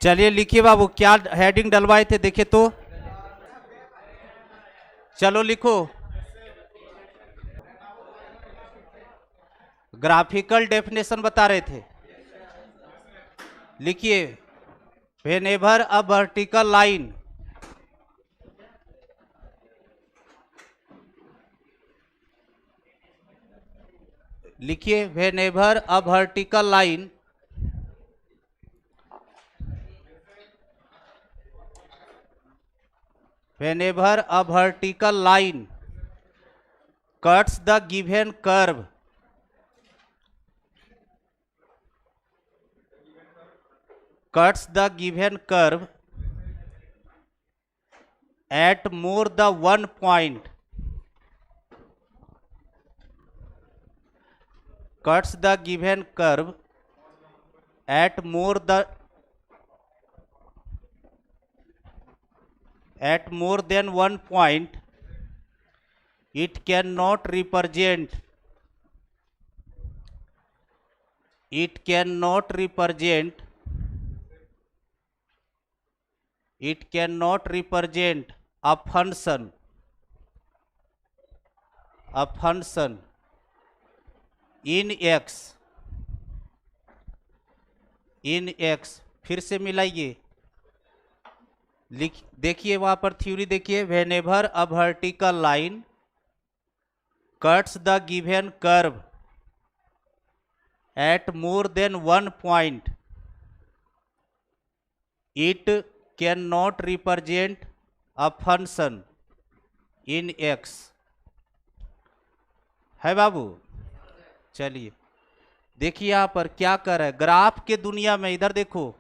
चलिए लिखिए बाबू, क्या हेडिंग डलवाए थे देखे तो। चलो लिखो। ग्राफिकल डेफिनेशन बता रहे थे। लिखिए, व्हेनेवर अ वर्टिकल लाइन लिखिए, whenever a vertical line whenever a vertical line cuts the given curve at more the one point cuts the given curve at more than one point, it cannot represent a function in x। फिर से मिलाइए, देखिए वहां पर theory देखिए, whenever a vertical line cuts the given curve at more than one point, it can not represent a function in x. है बाबू? चलिए देखिए यहां पर क्या कर रहा है ग्राफ के दुनिया में। इधर देखो,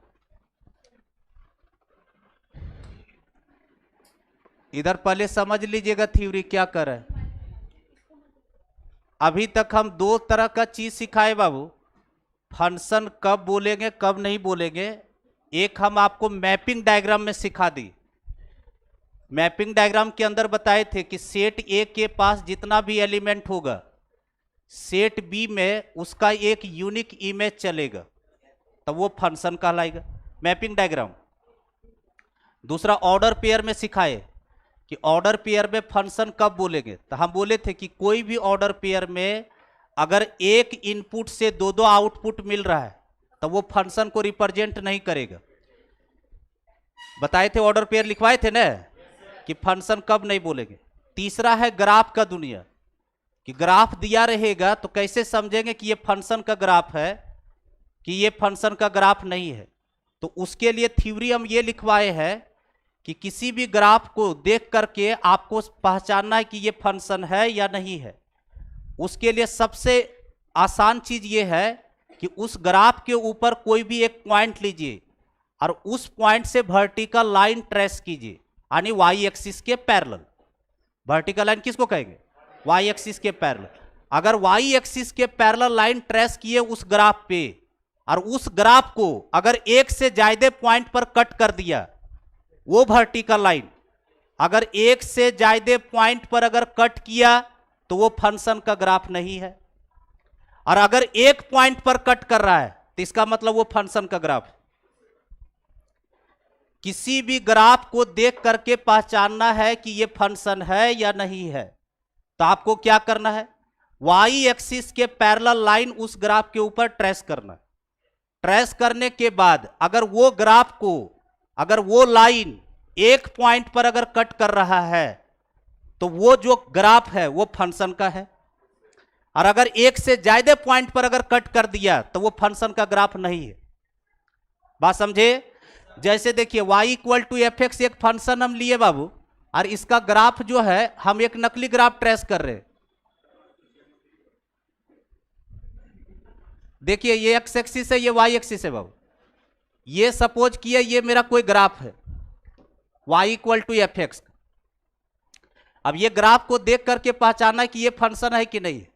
इधर पहले समझ लीजिएगा थ्योरी क्या कर रहा है। अभी तक हम दो तरह का चीज सिखाए बाबू, फंक्शन कब बोलेंगे कब नहीं बोलेंगे। एक हम आपको मैपिंग डायग्राम में सिखा दी। मैपिंग डायग्राम के अंदर बताए थे कि सेट ए के पास जितना भी एलिमेंट होगा, सेट बी में उसका एक यूनिक इमेज चलेगा, तो वो फंक्शन कहलाएगा, मैपिंग डायग्राम। दूसरा ऑर्डर पेयर में सिखाए कि ऑर्डर पेयर में फंक्शन कब बोलेंगे, तो हम बोले थे कि कोई भी ऑर्डर पेयर में अगर एक इनपुट से दो दो आउटपुट मिल रहा है तो वो फंक्शन को रिप्रेजेंट नहीं करेगा। बताए थे, ऑर्डर पेयर लिखवाए थे ना कि फंक्शन कब नहीं बोलेंगे। तीसरा है ग्राफ का दुनिया, कि ग्राफ दिया रहेगा तो कैसे समझेंगे कि ये फंक्शन का ग्राफ है कि ये फंक्शन का ग्राफ नहीं है। तो उसके लिए थ्योरी हम ये लिखवाए हैं कि किसी भी ग्राफ को देख करके आपको पहचानना है कि ये फंक्शन है या नहीं है। उसके लिए सबसे आसान चीज ये है कि उस ग्राफ के ऊपर कोई भी एक पॉइंट लीजिए और उस पॉइंट से वर्टिकल लाइन ट्रेस कीजिए, यानी वाई एक्सिस के पैरेलल। वर्टिकल लाइन किसको कहेंगे? वाई एक्सिस के पैरेलल। अगर वाई एक्सिस के पैरेलल लाइन ट्रेस किए उस ग्राफ पे, और उस ग्राफ को अगर एक से ज्यादा पॉइंट पर कट कर दिया, वो वर्टिकल लाइन अगर एक से ज्यादा पॉइंट पर अगर कट किया तो वो फंक्शन का ग्राफ नहीं है। और अगर एक पॉइंट पर कट कर रहा है तो इसका मतलब वो फंक्शन का ग्राफ है। किसी भी ग्राफ को देख करके पहचानना है कि ये फंक्शन है या नहीं है, तो आपको क्या करना है? वाई एक्सिस के पैरेलल लाइन उस ग्राफ के ऊपर ट्रेस करना। ट्रेस करने के बाद अगर वो ग्राफ को, अगर वो लाइन एक पॉइंट पर अगर कट कर रहा है तो वो जो ग्राफ है वो फंक्शन का है। और अगर एक से ज्यादा पॉइंट पर अगर कट कर दिया तो वो फंक्शन का ग्राफ नहीं है। बात समझे? जैसे देखिए y equal to f x एक फंक्शन हम लिए बाबू, और इसका ग्राफ जो है हम एक नकली ग्राफ ट्रेस कर रहे हैं। देखिए ये एक्स एक्सिस है, ये वाई एक्सिस है बाबू। ये सपोज किया ये मेरा कोई ग्राफ है y equal to f x. अब ये ग्राफ को देख करके पहचाना कि ये फंक्शन है कि नहीं है,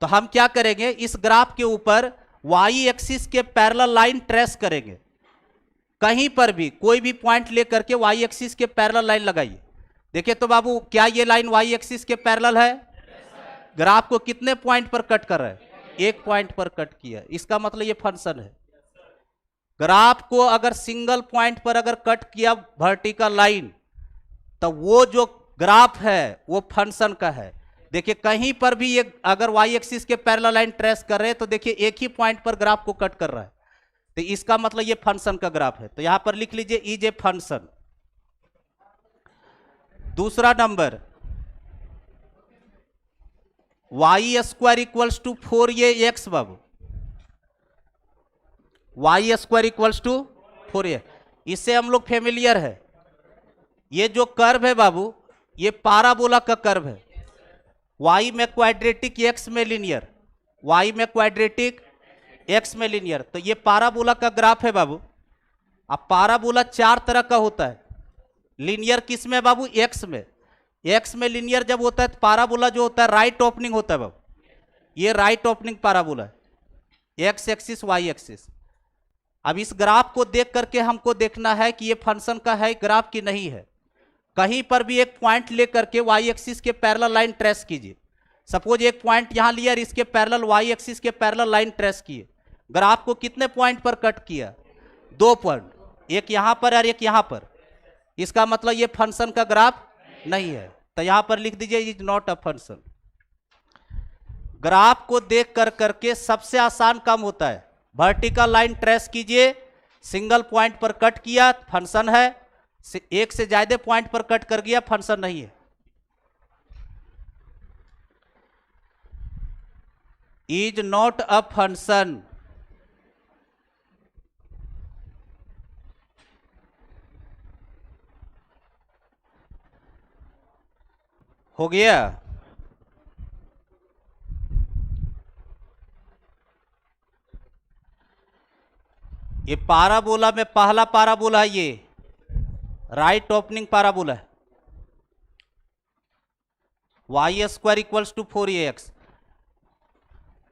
तो हम क्या करेंगे? इस ग्राफ के ऊपर वाई एक्सिस के पैरेलल लाइन ट्रेस करेंगे। कहीं पर भी कोई भी पॉइंट लेकर के वाई एक्सिस के पैरेलल लाइन लगाइए। देखिए तो बाबू, क्या ये लाइन वाई एक्सिस के पैरेलल है? ग्राफ को कितने पॉइंट पर कट कर रहा है? एक पॉइंट पर कट किया, इसका मतलब ये फंक्शन है। ग्राफ को अगर सिंगल पॉइंट पर अगर कट किया वर्टिकल लाइन, तो वो जो ग्राफ है वो फंक्शन का है। देखिए कहीं पर भी ये अगर वाई एक्सिस के पैरेलल लाइन ट्रेस कर रहे हैं तो देखिए एक ही पॉइंट पर ग्राफ को कट कर रहा है, तो इसका मतलब ये फंक्शन का ग्राफ है। तो यहां पर लिख लीजिए इज ए फंक्शन। दूसरा number, y square equals to 4ax बाबू, y square equals to 4a, इससे हम लोग फेमिलियर है। ये जो कर्व है बाबू ये पाराबोला का कर्व है, y में क्वाड्रेटिक x में लीनियर, y में क्वाड्रेटिक x में लीनियर, तो ये पाराबोला का ग्राफ है बाबू। अब पाराबोला चार तरह का होता है, लीनियर किस में बाबू, x में, x में लीनियर जब होता है तो पाराबोला जो होता है राइट ओपनिंग होता है बाबू, ये राइट ओपनिंग पाराबोला है, x एक्सिस y एक्सिस। अब इस ग्राफ को देख करके हमको देखना है कि ये फंक्शन का है ग्राफ की नहीं है। कहीं पर भी एक पॉइंट लेकर के वाई एक्सिस के पैरेलल लाइन ट्रेस कीजिए। सपोज एक पॉइंट यहां लिया और इसके पैरेलल वाई एक्सिस के पैरेलल लाइन ट्रेस किए, ग्राफ को कितने पॉइंट पर कट किया, 2 पॉइंट, एक यहां पर और एक यहां पर। इसका मतलब ये फंक्शन का ग्राफ नहीं है, तो यहां पर लिख दीजिए is not a function. Graph को देख कर करके सबसे आसान काम होता है, वर्टिकल लाइन ट्रेस कीजिए, सिंगल पॉइंट पर कट किया फंक्शन है, एक से ज्यादा पॉइंट पर कट कर गया फंक्शन नहीं है। Is not a function. हो गया। ये पाराबोला में पहला पाराबोला है, ये राइट ओपनिंग पाराबोला है, y square equals to 4ax।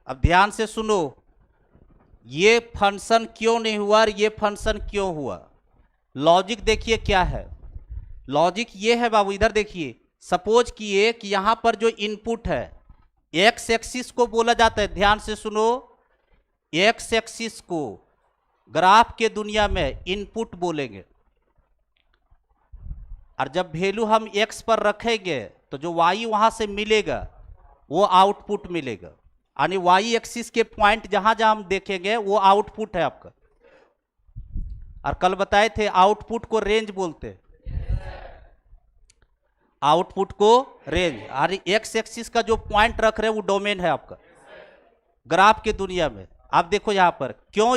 अब ध्यान से सुनो, ये फंक्शन क्यों नहीं हुआ और ये फंक्शन क्यों हुआ, लॉजिक देखिए क्या है। लॉजिक ये है बाबू, इधर देखिए, सपोज किए कि यहां पर जो इनपुट है एक्स एक्सिस को बोला जाता है, ध्यान से सुनो, एक्स एक्सिस को ग्राफ के दुनिया में इनपुट बोलेंगे, और जब वैल्यू हम x पर रखेंगे तो जो y वहां से मिलेगा वो आउटपुट मिलेगा, यानी y एक्सिस के पॉइंट जहां जहां हम देखेंगे वो आउटपुट है आपका। और कल बताए थे आउटपुट को रेंज बोलते हैं, आउटपुट को रेंज, और x एक्सिस का जो पॉइंट रख रहे हैं वो डोमेन है आपका ग्राफ के दुनिया में। आप देखो यहां पर क्यों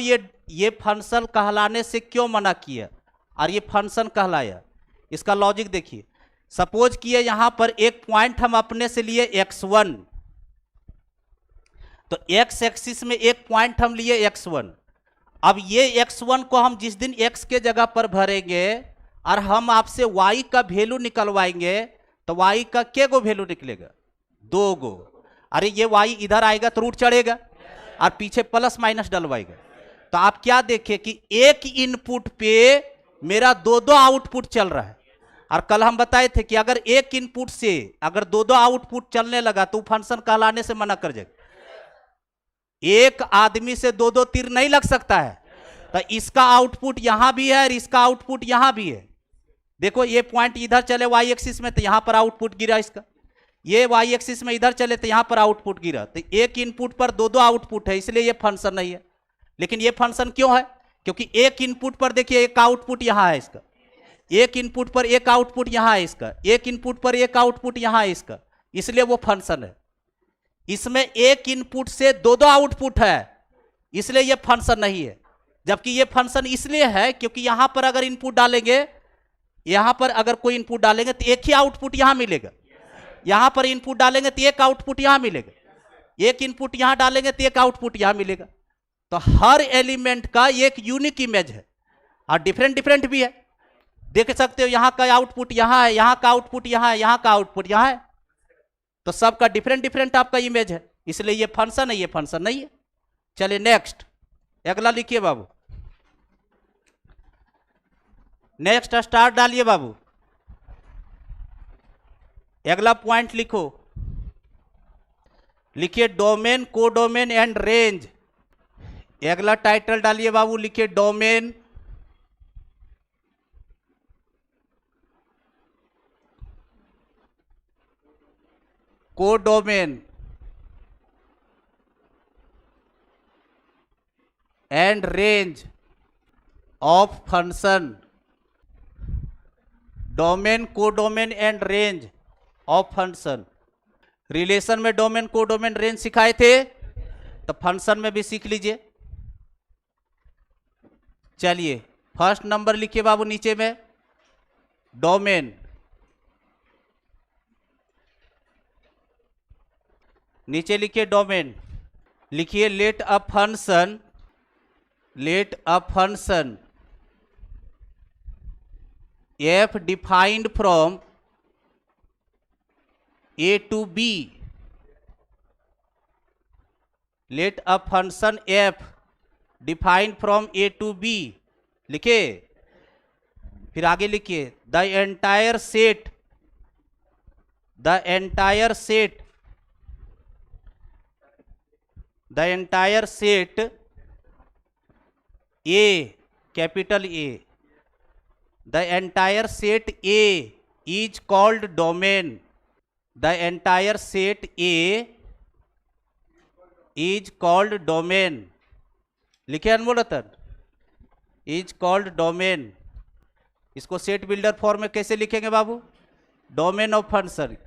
ये फंक्शन कहलाने से क्यों मना किया और ये फंक्शन कहलाया, इसका लॉजिक देखिए। सपोज किए यहां पर एक पॉइंट हम अपने से लिए x1, तो x एक्सिस में एक पॉइंट हम लिए x1। अब ये x1 को हम जिस दिन x के जगह पर भरेंगे और हम आपसे y का वैल्यू निकलवाएंगे तो y का क्या गो वैल्यू निकलेगा, 2 गो। अरे ये y इधर आएगा तो रूट चढ़ेगा और पीछे प्लस माइनस डलवाएगा, तो आप क्या देखें कि एक इनपुट पे मेरा 2 आउटपुट चल रहा है। और कल हम बताए थे कि अगर एक इनपुट से अगर 2 आउटपुट चलने लगा तो फंक्शन कहलाने से मना कर जाएगा। एक आदमी से 2 तीर नहीं लग सकता है, तो इसका आउटपुट यहां भी है और इसका आउटपुट यहां भी है। देखो ये पॉइंट इधर चले वाई एक्सिस में तो यहां पर आउटपुट गिरा इसका, ये वाई एक्सिस में इधर चले तो यहां पर आउटपुट गिरा, तो एक इनपुट पर 2 आउटपुट है, इसलिए ये फंक्शन नहीं है। लेकिन ये फंक्शन क्यों है, क्योंकि एक इनपुट पर देखिए एक आउटपुट यहां है इसका, एक इनपुट पर एक आउटपुट यहां है इसका, एक इनपुट पर एक आउटपुट यहां है इसका, इसलिए वो फंक्शन है। इसमें एक इनपुट से 2 आउटपुट है, इसलिए ये फंक्शन नहीं है। जबकि ये फंक्शन इसलिए है क्योंकि यहां पर अगर इनपुट डालेंगे, यहां पर अगर कोई इनपुट डालेंगे तो एक ही आउटपुट यहां मिलेगा, यहां पर इनपुट डालेंगे तो एक आउटपुट यहां मिलेगा, एक इनपुट यहां डालेंगे तो एक आउटपुट यहां मिलेगा। तो हर एलिमेंट का एक यूनिक इमेज है और डिफरेंट डिफरेंट भी है। देख सकते हो यहां का आउटपुट यहां है, यहां का आउटपुट यहां है, यहां का आउटपुट यहां है, तो सबका डिफरेंट डिफरेंट आपका इमेज है, इसलिए ये फंक्शन है, ये फंक्शन नहीं है। चलिए नेक्स्ट, अगला लिखिए बाबू, नेक्स्ट स्टार डालिए बाबू, अगला पॉइंट लिखो, लिखिए डोमेन, कोडोमेन एंड रेंज अगला टाइटल डालिए बाबू, लिखिए domain codomain and range of function. Domain codomain and range of function. Relation में डोमेन कोडोमेन रेंज सिखाए थे, तो फंक्शन में भी सीख लीजिए। चलिए फर्स्ट नंबर लिखिए बाबू नीचे में, डोमेन। नीचे लिखिए डोमेन, लिखिए let a function f defined from a to b। let a function f defined from a to b लिखे। फिर आगे लिखिए the entire set A, capital A, the entire set A is called domain। the entire set A is called domain। लिखे अनमोल रतन, is called domain। इसको set builder form में कैसे लिखेंगे बाबू? Domain of function.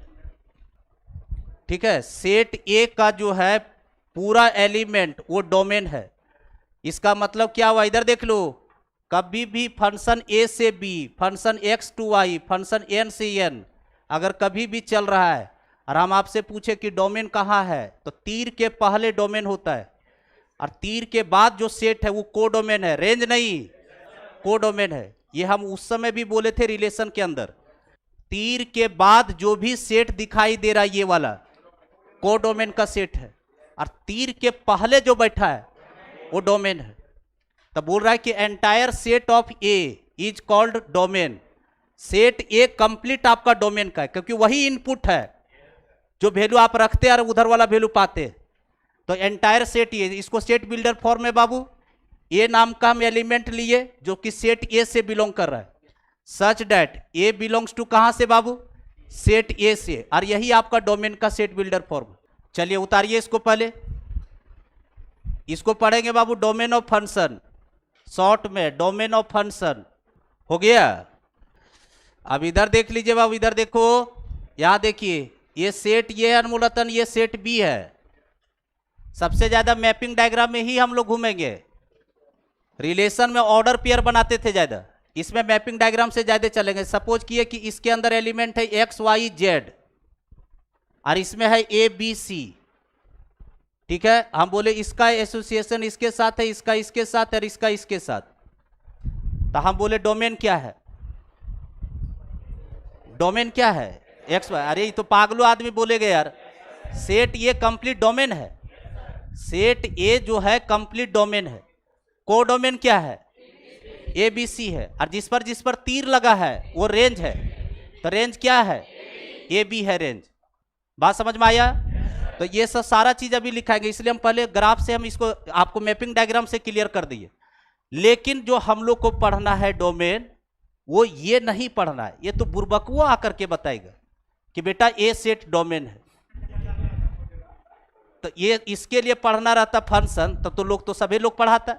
ठीक है, सेट ए का जो है पूरा एलिमेंट वो डोमेन है। इसका मतलब क्या हुआ, इधर देख लो, कभी भी फंक्शन ए से B, function x to y, function N से एन अगर कभी भी चल रहा है और हम आपसे पूछे कि डोमेन कहाँ है, तो तीर के पहले डोमेन होता है और तीर के बाद जो सेट है वो कोडोमेन है, रेंज नहीं, कोडोमेन है। ये हम उस समय भी बोले थे रिलेशन के अंदर, तीर के बाद जो भी सेट दिखाई दे रहा है ये वाला कोडोमेन का सेट है, और तीर के पहले जो बैठा है वो डोमेन है। तब बोल रहा है कि entire set of A is called domain. Set A complete आपका डोमेन का है, क्योंकि वही इनपुट है जो वैल्यू आप रखते हैं और उधर वाला वैल्यू पाते हैं। तो एंटायर सेट ए, इसको सेट बिल्डर फॉर्म में बाबू ए नाम का हम एलिमेंट लिए जो कि सेट ए से बिलोंग कर रहा है, such that A belongs to कहां से बाबू? सेट ए से, और यही आपका डोमेन का सेट बिल्डर फॉर्म। चलिए उतारिए इसको, पहले इसको पढ़ेंगे बाबू डोमेन ऑफ फंक्शन, शॉर्ट में डोमेन ऑफ फंक्शन हो गया। अब इधर देख लीजिए बाबू, इधर देखो, यहां देखिए ये सेट ये है अनमोलतन, ये सेट बी है। सबसे ज्यादा मैपिंग डायग्राम में ही हम लोग घूमेंगे, रिलेशन में ऑर्डर पेयर बनाते थे ज्यादा, इसमें मैपिंग डायग्राम से ज्यादा चलेंगे। सपोज किए कि इसके अंदर एलिमेंट है एक्स वाई जेड और इसमें है ए बी सी, ठीक है। हम बोले इसका एसोसिएशन इसके साथ है, इसका इसके साथ और इसका इसके साथ, तो हम बोले डोमेन क्या है? डोमेन क्या है? X y. अरे ये तो पागलो आदमी बोलेगे यार, सेट ये कंप्लीट डोमेन है, सेट ए जो है कंप्लीट डोमेन है। कोडोमेन क्या है? ए बी सी है, और जिस पर तीर लगा है वो रेंज है, तो रेंज क्या है? ए बी है रेंज। बात समझ में आया? तो ये सब सारा चीज अभी लिखाएंगे, इसलिए हम पहले ग्राफ से हम इसको आपको मैपिंग डायग्राम से क्लियर कर दिए। लेकिन जो हम लोग को पढ़ना है डोमेन, वो ये नहीं पढ़ना है, ये तो बुर्बकवा आकर के बताएगा कि बेटा ए सेट डोमेन है। तो ये इसके लिए पढ़ना रहता फंक्शन, तब तो लोग तो सभी लोग पढ़ाता है।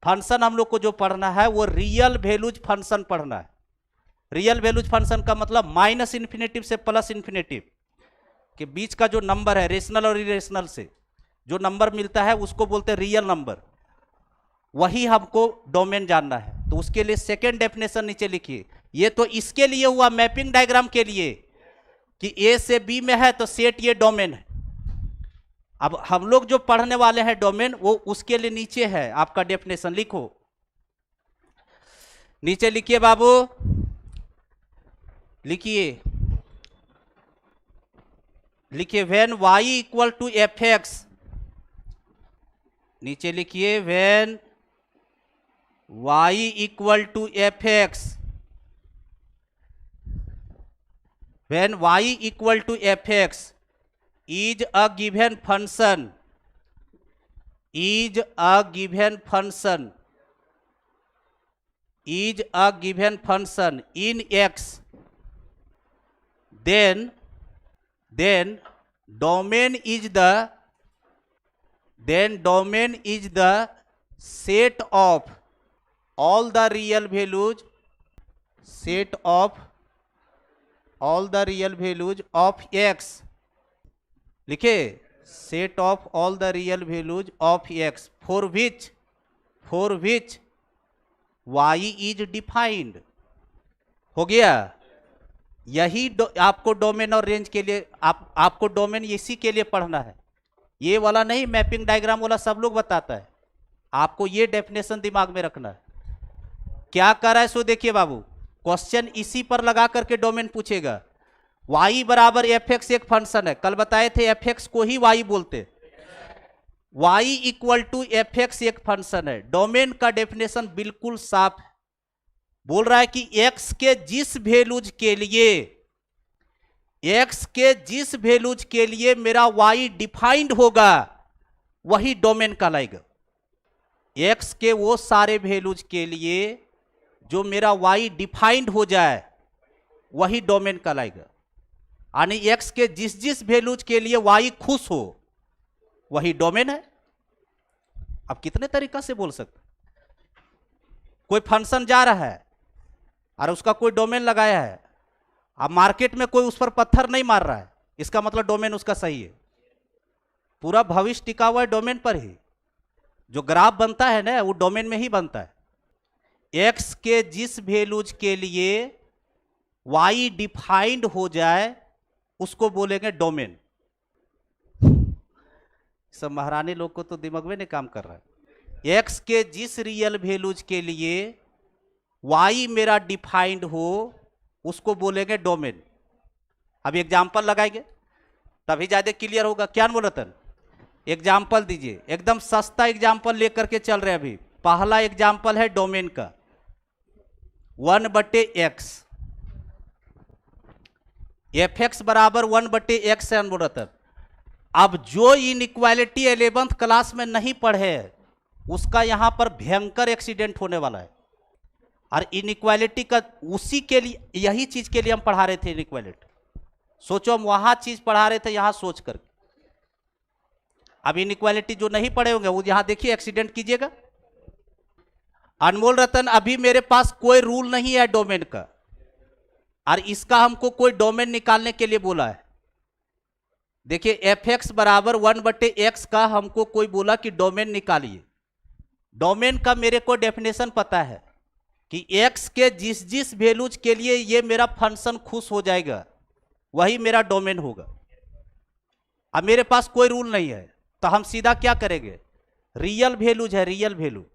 फंक्शन हम लोग को जो पढ़ना है वो रियल वैल्यूज फंक्शन पढ़ना है। रियल वैल्यूज फंक्शन का मतलब माइनस इन्फिनेटिव से प्लस इन्फिनेटिव के बीच का जो नंबर है, रेशनल और इरेशनल से जो नंबर मिलता है उसको बोलते हैं रियल नंबर, वही हमको डोमेन जानना है। तो उसके लिए सेकेंड डेफिनेशन नीचे लिखिए। ये तो इसके लिए हुआ मैपिंग डायग्राम के लिए कि ए से बी में है तो सेट ये डोमेन है। अब हम लोग जो पढ़ने वाले हैं डोमेन, वो उसके लिए नीचे है आपका डेफिनेशन, लिखो नीचे लिखिए बाबू, लिखिए when y equal to f x, नीचे लिखिए when y equal to f x, when y equal to f x is a given function is a given function in x, then domain is the set of all the real values of x. लिखे set of all the real values of x for which y is defined. हो गया। यही आपको domain और range के लिए आपको domain इसी के लिए पढ़ना है, ये वाला नहीं, मैपिंग डायग्राम वाला सब लोग बताता है, आपको ये डेफिनेशन दिमाग में रखना है। क्या कर रहा है सो देखिए बाबू, क्वेश्चन इसी पर लगा करके डोमेन पूछेगा। y बराबर एफ एक्स एक फंक्शन है, कल बताए थे एफ एक्स को ही y बोलते, y equal to f x एक फंक्शन है। डोमेन का डेफिनेशन बिल्कुल साफ है, बोल रहा है कि x के जिस वैल्यूज के लिए मेरा y डिफाइंड होगा वही डोमेन कहलाएगा। x के वो सारे वैल्यूज के लिए जो मेरा y डिफाइंड हो जाए वही डोमेन कहलाएगा, यानी x के जिस वैल्यूज के लिए y खुश हो वही डोमेन है। अब कितने तरीका से बोल सकते, कोई फंक्शन जा रहा है और उसका कोई डोमेन लगाया है, अब मार्केट में कोई उस पर पत्थर नहीं मार रहा है, इसका मतलब डोमेन उसका सही है। पूरा भविष्य टिका हुआ है डोमेन पर ही, जो ग्राफ बनता है ना वो डोमेन में ही बनता है। x के जिस वैल्यूज के लिए y डिफाइंड हो जाए उसको बोलेंगे डोमेन। सब महारानी लोग को तो दिमाग में नहीं काम कर रहा है। x के जिस रियल वैल्यूज के लिए y मेरा डिफाइंड हो उसको बोलेंगे डोमेन। अब एग्जाम्पल लगाएंगे तभी ज्यादा क्लियर होगा। क्या बोला था, एग्जाम्पल दीजिए, एकदम सस्ता एग्जाम्पल लेकर के चल रहे हैं अभी। पहला एग्जाम्पल है डोमेन का 1/x, एफ एक्स बराबर 1/x है बोला था। अब जो इनइक्वालिटी 11th क्लास में नहीं पढ़े उसका यहां पर भयंकर एक्सीडेंट होने वाला है। और इनइक्वालिटी का उसी के लिए, यही चीज के लिए हम पढ़ा रहे थे इनइक्वालिटी। सोचो हम वहां चीज पढ़ा रहे थे यहां सोच करके, अब इनइक्वालिटी जो नहीं पढ़े होंगे वो यहां देखिए एक्सीडेंट कीजिएगा। अनमोल रतन, अभी मेरे पास कोई रूल नहीं है डोमेन का, और इसका हमको कोई डोमेन निकालने के लिए बोला है। देखिए एफ एक्स बराबर 1/x का हमको कोई बोला कि डोमेन निकालिए। डोमेन का मेरे को डेफिनेशन पता है कि x के जिस वैल्यूज के लिए ये मेरा फंक्शन खुश हो जाएगा वही मेरा डोमेन होगा। अब मेरे पास कोई रूल नहीं है तो हम सीधा क्या करेंगे, रियल वैल्यूज है, रियल वैल्यू।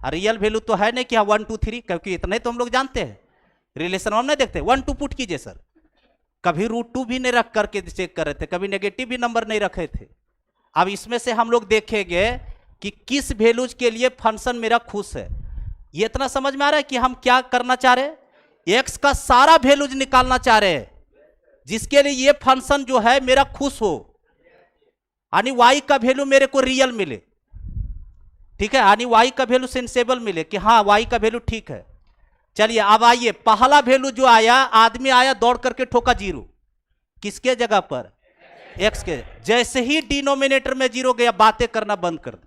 रियल वैल्यू तो है नहीं कि हाँ 1 2 3, क्योंकि इतने तो हम लोग जानते हैं, रिलेशन हम नहीं देखते। 1 2 पुट कीजिए सर, कभी √2 भी नहीं रख करके चेक कर रहे थे, कभी नेगेटिव भी नंबर नहीं रखे थे। अब इसमें से हम लोग देखेंगे कि किस वैल्यूज के लिए फंक्शन मेरा खुश है। ये इतना समझ में आ रहा है कि हम क्या करना चाह रहे हैं, एक्स का सारा वैल्यूज निकालना चाह रहे हैं जिसके लिए ये फंक्शन जो है मेरा खुश हो, यानी वाई का वैल्यू मेरे को रियल मिले, ठीक है, यानी वाई का वैल्यू सेंसेबल मिले कि हाँ वाई का वैल्यू ठीक है। चलिए अब आइए, पहला वैल्यू जो आया, आदमी आया दौड़ करके ठोका 0, किसके जगह पर, एक्स के। जैसे ही डिनोमिनेटर में 0 गया बातें करना बंद कर दो।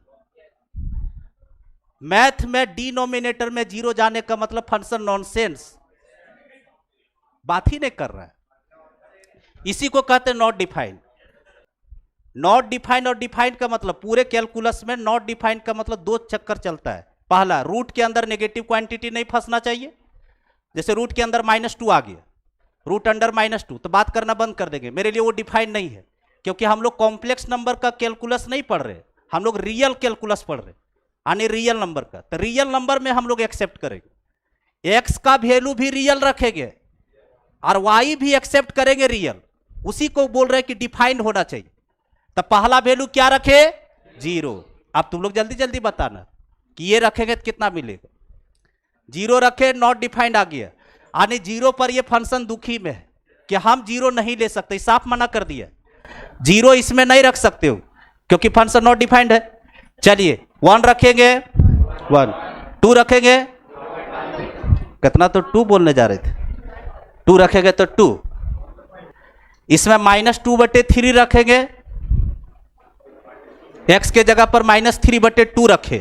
मैथ में डिनोमिनेटर में 0 जाने का मतलब फंक्शन नॉनसेंस, बात ही नहीं कर रहा है। इसी को कहते हैं नॉट डिफाइंड। नॉट डिफाइंड और डिफाइंड का मतलब, पूरे कैलकुलस में नॉट डिफाइंड का मतलब 2 चक्कर चलता है। पहला, रूट के अंदर नेगेटिव क्वांटिटी नहीं फंसना चाहिए। जैसे रूट के अंदर -2 आ गया, रूट अंडर -2, तो बात करना बंद कर देंगे, मेरे लिए वो डिफाइंड नहीं है, क्योंकि हम लोग कॉम्प्लेक्स नंबर का कैलकुलस नहीं पढ़ रहे, हम लोग रियल कैलकुलस पढ़ रहे, यानी रियल नंबर का। तो रियल नंबर में हम लोग एक्सेप्ट करेंगे, एक्स का वैल्यू भी रियल रखेंगे और वाई भी एक्सेप्ट करेंगे रियल। उसी को बोल रहे हैं कि डिफाइंड होना चाहिए। तो पहला वैल्यू क्या रखे, 0। अब तुम लोग जल्दी जल्दी बताना कि ये रखेंगे तो कितना मिलेगा। 0 रखे, नॉट डिफाइंड आ गया, यानी 0 पर ये फंक्शन दुखी में है कि हम 0 नहीं ले सकते, साफ मना कर दिया, 0 इसमें नहीं रख सकते हो क्योंकि फंक्शन नॉट डिफाइंड है। चलिए 1 रखेंगे 1, 2 रखेंगे, कितना तो 2 बोलने जा रहे थे, 2 रखेंगे तो 2, इसमें -2/3 रखेंगे, x के जगह पर -3/2 रखे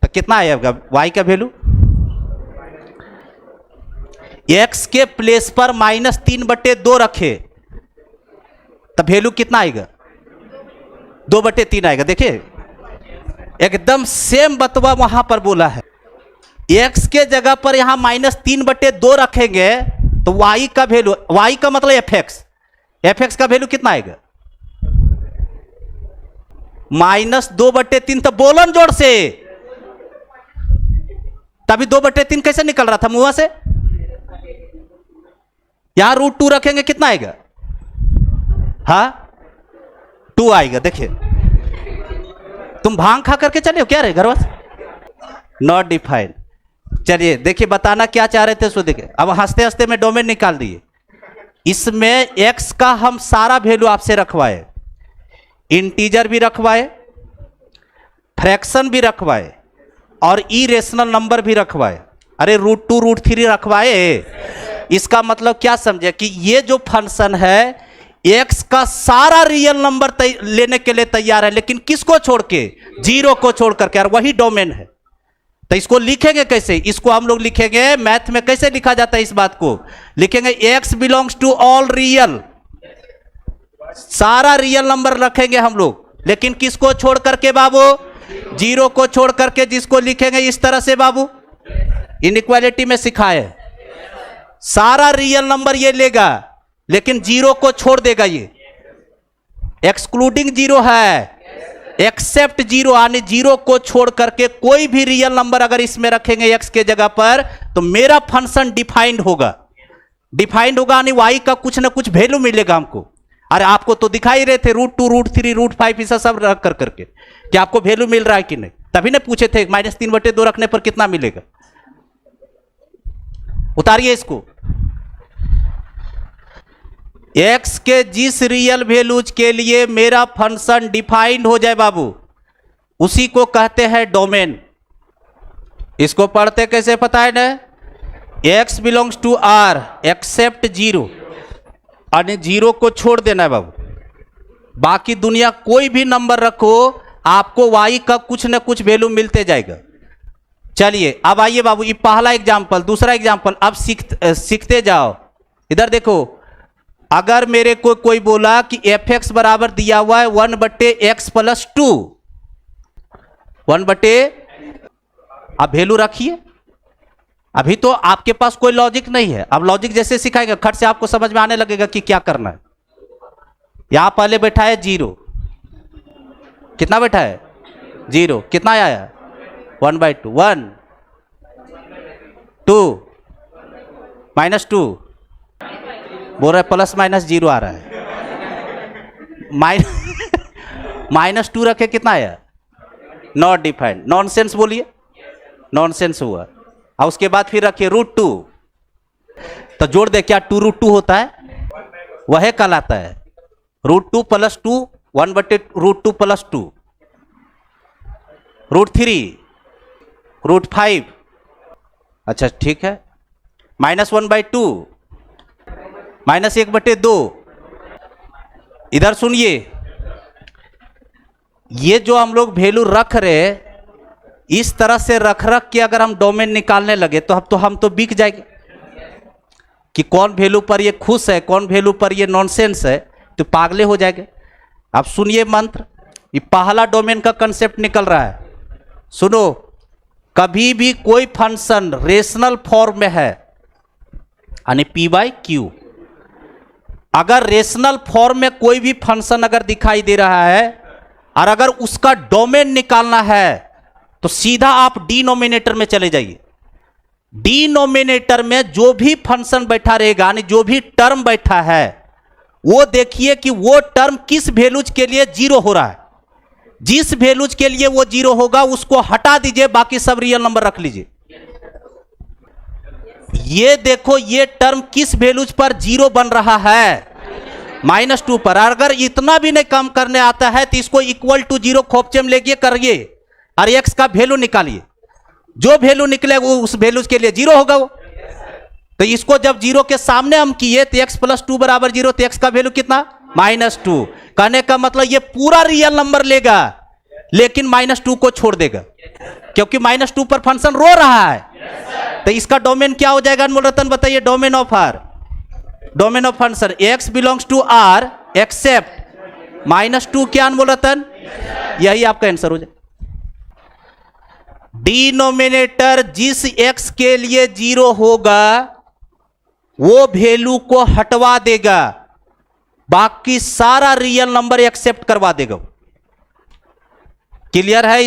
तो कितना आएगा y का वैल्यू? x के प्लेस पर -3/2 रखे तो वैल्यू कितना आएगा? 2/3 आएगा। देखिए एकदम सेम बतवा वहां पर बोला है। x के जगह पर यहां -3/2 रखेंगे तो y का वैल्यू, y का मतलब fx का वैल्यू कितना आएगा? -2/3। तो बोलन जोड़ से तभी 2/3 कैसे निकल रहा था मुंह से? यहां √2 रखेंगे कितना आएगा? हाँ 2 आएगा। देखिए तुम भांग खा करके चले हो क्या रे घर से? Not defined. चलिए देखिए बताना क्या चाह रहे थे सो देखिए। अब हंसते हंसते में डोमेन निकाल दिए। इसमें x का हम सारा वैल्यू आपसे रखवाए, इंटीजर भी रखवाए, फ्रैक्शन भी रखवाए और इरेशनल नंबर भी रखवाए। अरे √2 √3 रखवाए। इसका मतलब क्या समझे कि ये जो फंक्शन है x का सारा रियल नंबर लेने के लिए तैयार है, लेकिन किसको छोड़ के? 0 को छोड़ करके। और वही डोमेन है। तो इसको लिखेंगे कैसे? इसको हम लोग लिखेंगे मैथ में कैसे लिखा जाता है? इस बात को लिखेंगे x belongs to all real, सारा रियल नंबर रखेंगे हम लोग, लेकिन किसको छोड़ करके बाबू? 0 को छोड़ करके। जिसको लिखेंगे इस तरह से बाबू, इनइक्वालिटी में सिखाए, सारा रियल नंबर ये लेगा लेकिन 0 को छोड़ देगा। ये एक्सक्लूडिंग 0 है, एक्सेप्ट 0, यानी 0 को छोड़ करके कोई भी रियल नंबर अगर इसमें रखेंगे x के जगह पर तो मेरा फंक्शन डिफाइंड होगा। डिफाइंड होगा यानी y का कुछ ना कुछ वैल्यू मिलेगा हमको। अरे आपको तो दिखाई रहे थे √2 √3 √5 ऐसा सब रख कर करके कि आपको वैल्यू मिल रहा है कि नहीं। तभी ने पूछे थे -3/2 रखने पर कितना मिलेगा। उतारिए इसको। x के जिस रियल वैल्यूज के लिए मेरा फंक्शन डिफाइंड हो जाए बाबू, उसी को कहते हैं डोमेन। इसको पढ़ते कैसे पता है ना? x belongs to R except 0, यानी 0 को छोड़ देना है बाबू। बाकी दुनिया कोई भी नंबर रखो आपको y का कुछ ना कुछ वैल्यू मिलते जाएगा। चलिए अब आइए बाबू, ये पहला एग्जाम्पल। दूसरा एग्जाम्पल अब सीखते जाओ। इधर देखो, अगर मेरे को कोई बोला कि fx बराबर दिया हुआ है 1/x + 2, 1/, अब वैल्यू रखिए। अभी तो आपके पास कोई लॉजिक नहीं है। अब लॉजिक जैसे सिखाएंगे खट से आपको समझ में आने लगेगा कि क्या करना है। यहां पहले बैठा है 0, कितना बैठा है? 0, कितना आया? 1/2, 1 2 -2 बोल रहा है, +- 0 आ रहा है। -2 रखे कितना आया? Not defined. नॉनसेंस बोलिए, नॉनसेंस हुआ। और उसके बाद फिर रखिए √2, तो जोड़ दे क्या 2 √2 होता है? वह कहलाता है √2 + 2, 1/√2 + 2, √3 √5। अच्छा ठीक है, -1/2 -1/2। इधर सुनिए, ये जो हम लोग वैल्यू रख रहे, इस तरह से रख के अगर हम डोमेन निकालने लगे तो हम तो बिक जाएंगे कि कौन वैल्यू पर ये खुश है, कौन वैल्यू पर ये नॉनसेंस है, तो पागले हो जाएंगे। अब सुनिए मंत्र, ये पहला डोमेन का कंसेप्ट निकल रहा है। सुनो, कभी भी कोई फंक्शन रेशनल फॉर्म में है यानी p/q, अगर रेशनल फॉर्म में कोई भी फंक्शन अगर दिखाई दे रहा है और अगर उसका डोमेन निकालना है तो सीधा आप डिनोमिनेटर में चले जाइए। डिनोमिनेटर में जो भी फंक्शन बैठा रहेगा, यानी जो भी टर्म बैठा है, वो देखिए कि वो टर्म किस वैल्यूज के लिए 0 हो रहा है। जिस वैल्यूज के लिए वो 0 होगा उसको हटा दीजिए, बाकी सब रियल नंबर रख लीजिए। ये देखो, ये टर्म किस वैल्यूज पर 0 बन रहा है? -2 पर। अगर इतना भी नहीं कम करने आता है तो इसको इक्वल टू 0 खोपचे में लेके करिए और x का वैल्यू निकालिए। जो वैल्यू निकले वो उस वैल्यू के लिए 0 होगा वो। तो इसको जब 0 के सामने हम किए तो x + 2 = 0, तो x का वैल्यू कितना? -2। कहने का मतलब ये पूरा रियल नंबर लेगा लेकिन -2 को छोड़ देगा, क्योंकि -2 पर फंक्शन रो रहा है। तो इसका डोमेन क्या हो जाएगा अनमोल रतन, बताइए? Domain of R, domain of function x belongs to r except -2 क्या अनमोल रतन? यही आपका आंसर हो जाए। डिनोमिनेटर जिस x के लिए 0 होगा वो वैल्यू को हटवा देगा, बाकी सारा रियल नंबर एक्सेप्ट करवा देगा। क्लियर है?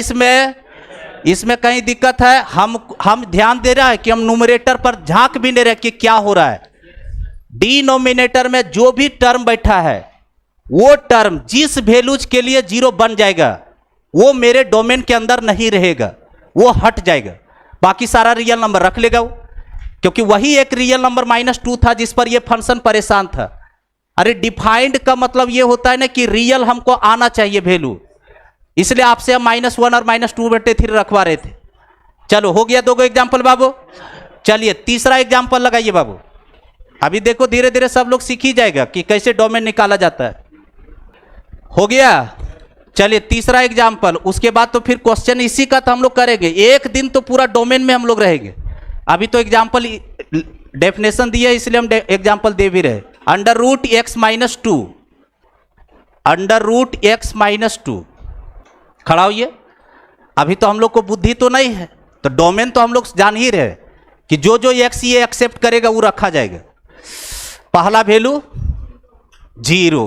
इसमें कहीं दिक्कत है? हम ध्यान दे रहा है कि हम न्यूमरेटर पर झांक भी नहीं रहे कि क्या हो रहा है। डिनोमिनेटर में जो भी टर्म बैठा है वो टर्म जिस वैल्यूज के लिए 0 बन जाएगा वो मेरे डोमेन के अंदर नहीं रहेगा, वो हट जाएगा, बाकी सारा रियल नंबर रख लेगा वो। क्योंकि वही एक रियल नंबर -2 था जिस पर ये फंक्शन परेशान था। अरे डिफाइंड का मतलब ये होता है ना कि रियल हमको आना चाहिए वैल्यू, इसलिए आपसे हम -1 और -2/3 रखवा रहे थे। चलो हो गया 2 एग्जाम्पल बाबू। चलिए तीसरा एग्जाम्पल लगाइए बाबू। अभी देखो धीरे धीरे सब लोग सीख ही जाएगा कि कैसे डोमेन निकाला जाता है। हो गया? चलिए तीसरा एग्जाम्पल, उसके बाद तो फिर क्वेश्चन इसी का तो हम लोग करेंगे। एक दिन तो पूरा डोमेन में हम लोग रहेंगे। अभी तो एग्जाम्पल डेफिनेशन दिया इसलिए हम एग्जाम्पल दे भी रहे। √x-2, √x-2 खड़ा होइए। अभी तो हम लोग को बुद्धि तो नहीं है, तो डोमेन तो हम लोग जान ही रहे कि जो जो x ये एक्सेप्ट करेगा वो रखा जाएगा। पहला वैल्यू 0,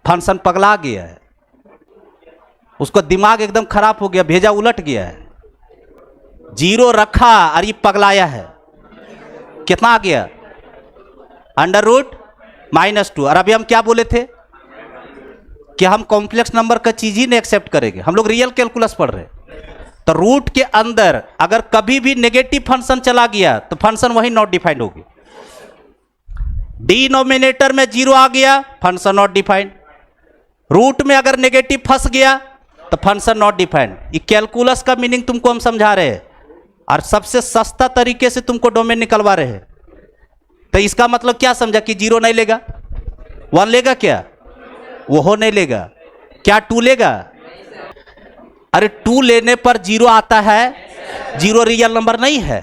फंक्शन पगला गया है, उसको दिमाग एकदम खराब हो गया, भेजा उलट गया है। 0 रखा और ये पगलाया है, कितना आ गया? √-2। और अभी हम क्या बोले थे कि हम कॉम्प्लेक्स नंबर का चीज ही नहीं एक्सेप्ट करेंगे, हम लोग रियल कैलकुलस पढ़ रहे हैं। तो रूट के अंदर अगर कभी भी नेगेटिव फंक्शन चला गया तो फंक्शन वही नॉट डिफाइंड होगी। डिनोमिनेटर में 0 आ गया, फंक्शन नॉट डिफाइंड। रूट में अगर नेगेटिव फंस गया तो फंक्शन नॉट डिफाइंड। ये कैलकुलस का मीनिंग तुमको हम समझा रहे हैं और सबसे सस्ता तरीके से तुमको डोमेन निकलवा रहे हैं। तो इसका मतलब क्या समझा कि 0 नहीं लेगा, 1 लेगा क्या? वो नहीं लेगा। क्या 2 लेगा? अरे 2 लेने पर 0 आता है, 0 रियल नंबर नहीं है।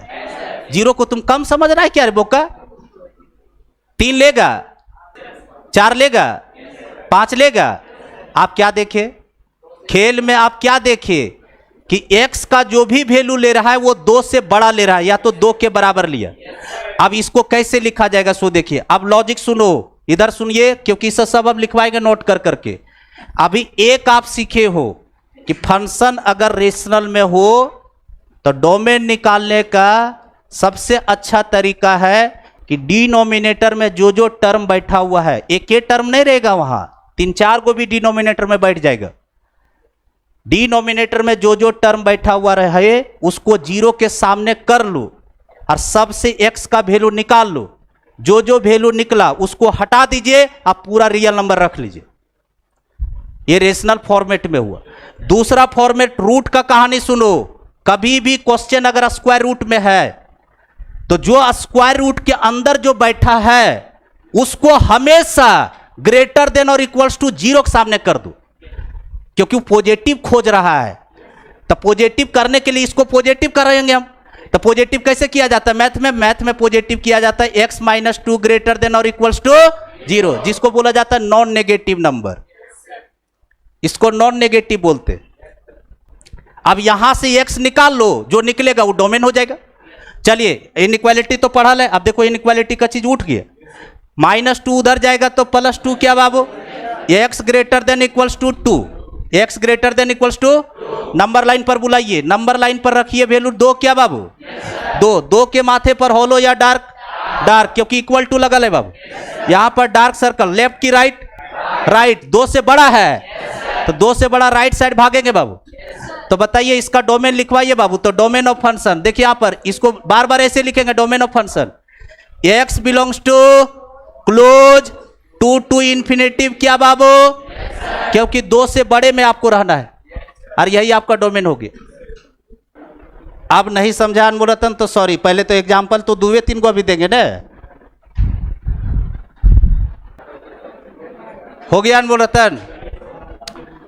0 को तुम कम समझ रहा है क्या रे बोका? 3 लेगा, 4 लेगा, 5 लेगा। आप क्या देखे खेल में? आप क्या देखे कि x का जो भी वैल्यू ले रहा है वो 2 से बड़ा ले रहा है या तो 2 के बराबर लिया। अब इसको कैसे लिखा जाएगा सो देखिए। अब लॉजिक सुनो, इधर सुनिए, क्योंकि इसे सब अब लिखवाएंगे नोट कर करके। अभी एक आप सीखे हो कि फंक्शन अगर रेशनल में हो तो डोमेन निकालने का सबसे अच्छा तरीका है कि डिनोमिनेटर में जो जो टर्म बैठा हुआ है, एक ही टर्म नहीं रहेगा, वहां 3-4 को भी डिनोमिनेटर में बैठ जाएगा। डिनोमिनेटर में जो जो टर्म बैठा हुआ रहे उसको 0 के सामने कर लो और सबसे x का वैल्यू निकाल लो। जो जो वैल्यू निकला उसको हटा दीजिए, आप पूरा रियल नंबर रख लीजिए। ये रेशनल फॉर्मेट में हुआ। दूसरा फॉर्मेट रूट का कहानी सुनो। कभी भी क्वेश्चन अगर स्क्वायर रूट में है तो जो स्क्वायर रूट के अंदर जो बैठा है उसको हमेशा ग्रेटर देन और इक्वल्स टू 0 के सामने कर दो, क्योंकि वो पॉजिटिव खोज रहा है। तो पॉजिटिव करने के लिए इसको पॉजिटिव करेंगे हम। तो पॉजिटिव कैसे किया जाता है? मैथ में पॉजिटिव किया जाता है x-2 ग्रेटर देन और इक्वल्स टू 0, जिसको बोला जाता है नॉन नेगेटिव नंबर। इसको नॉन नेगेटिव बोलते। अब यहां से x निकाल लो, जो निकलेगा वो डोमेन हो जाएगा। चलिए इनइक्वालिटी तो पढ़ा ले। अब देखो इनइक्वालिटी का चीज उठ गया। -2 उधर जाएगा तो +2 क्या बाबू? x greater than equals to 2, x greater than equals to, number line पर बुलाइए, नंबर लाइन पर रखिए वैल्यू 2 क्या बाबू? 2 के माथे पर होलो या डार्क? डार्क, क्योंकि इक्वल टू लगल है बाबू। यहां पर डार्क सर्कल, लेफ्ट की राइट? राइट। 2 से बड़ा है तो 2 से बड़ा राइट साइड भागेंगे बाबू। तो बताइए इसका डोमेन लिखवाइए बाबू। तो डोमेन ऑफ फंक्शन देखिए यहां पर, इसको बार बार ऐसे लिखेंगे domain of function. x belongs to close to infinitive क्या बाबू? क्योंकि 2 से बड़े में आपको रहना है और यही आपका डोमेन हो गया। अब नहीं समझा अनमोलतन तो सॉरी, पहले तो एग्जाम्पल तो 2-3 को अभी देंगे ना। हो गया अनमोलतन?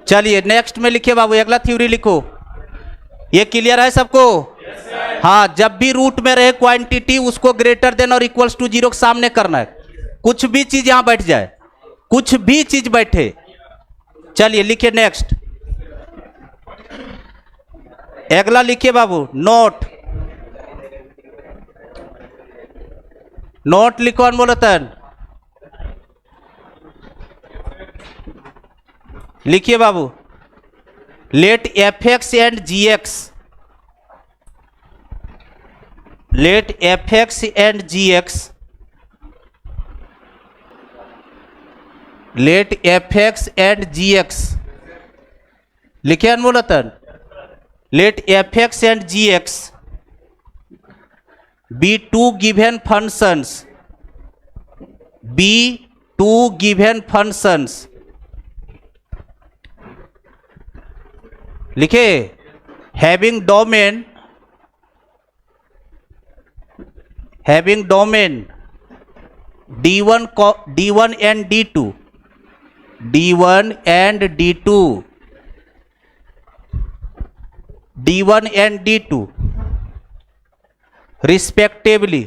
चलिए नेक्स्ट में लिखिए बाबू, अगला थ्योरी लिखो। ये क्लियर है सबको? हाँ, जब भी रूट में रहे क्वांटिटी उसको ग्रेटर देन और इक्वल्स टू 0 के सामने करना है। कुछ भी चीज यहां बैठ जाए, कुछ भी चीज बैठे। चलिए लिखिए नेक्स्ट, अगला लिखिए बाबू, नोट। नोट लिखो अनमोलतन, लिखिए बाबू, let fx and gx, let fx and gx, let fx and gx, लिखिए अनमोलतन, let fx and gx be two given functions, be two given functions, लिखे having domain d1 and d2, d1 and d2, d1 and d2 respectively,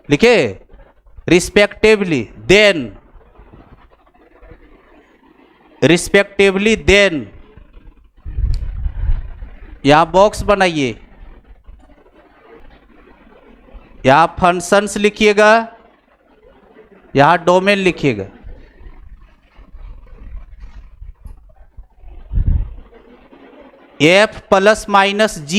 लिखे respectively, then यहां box बनाइए, यहां functions लिखिएगा, यहां domain लिखिएगा। f plus minus g,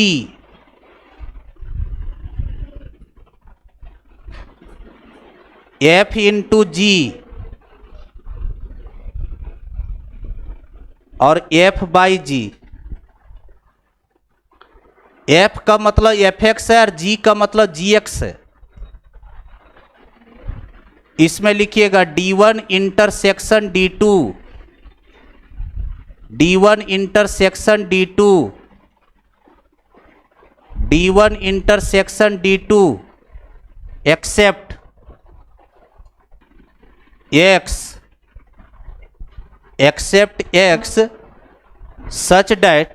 f into g और f by ji. f का मतलब fx है और g का मतलब gx है। इसमें लिखिएगा d1 intersection d2, d1 intersection d2, d1 intersection d2 except x such that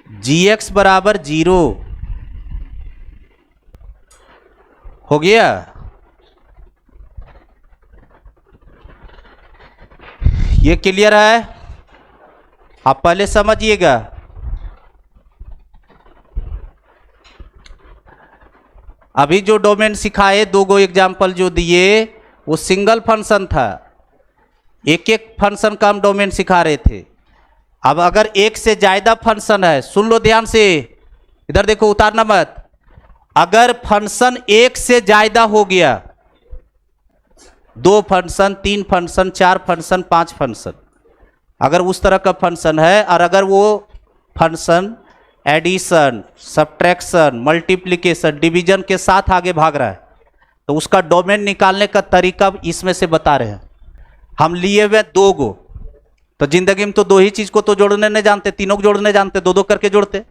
gx बराबर 0। हो गया? ये क्लियर है? आप पहले समझिएगा। अभी जो डोमेन सिखाए, 2 एग्जाम्पल जो दिए वो सिंगल फंक्शन था, एक फंक्शन का हम डोमेन सिखा रहे थे। अब अगर एक से ज्यादा फंक्शन है, सुन लो ध्यान से, इधर देखो, उतारना मत। अगर फंक्शन एक से ज्यादा हो गया, 2 फंक्शन, 3 फंक्शन, 4 फंक्शन, 5 फंक्शन, अगर उस तरह का फंक्शन है और अगर वो function addition, subtraction, multiplication, division के साथ आगे भाग रहा है, तो उसका डोमेन निकालने का तरीका इसमें से बता रहे हैं। हम लिए हुए 2 गो, तो जिंदगी में तो 2 ही चीज को तो जोड़ने नहीं जानते, तीनों को जोड़ने जानते, 2-2 करके जोड़ते।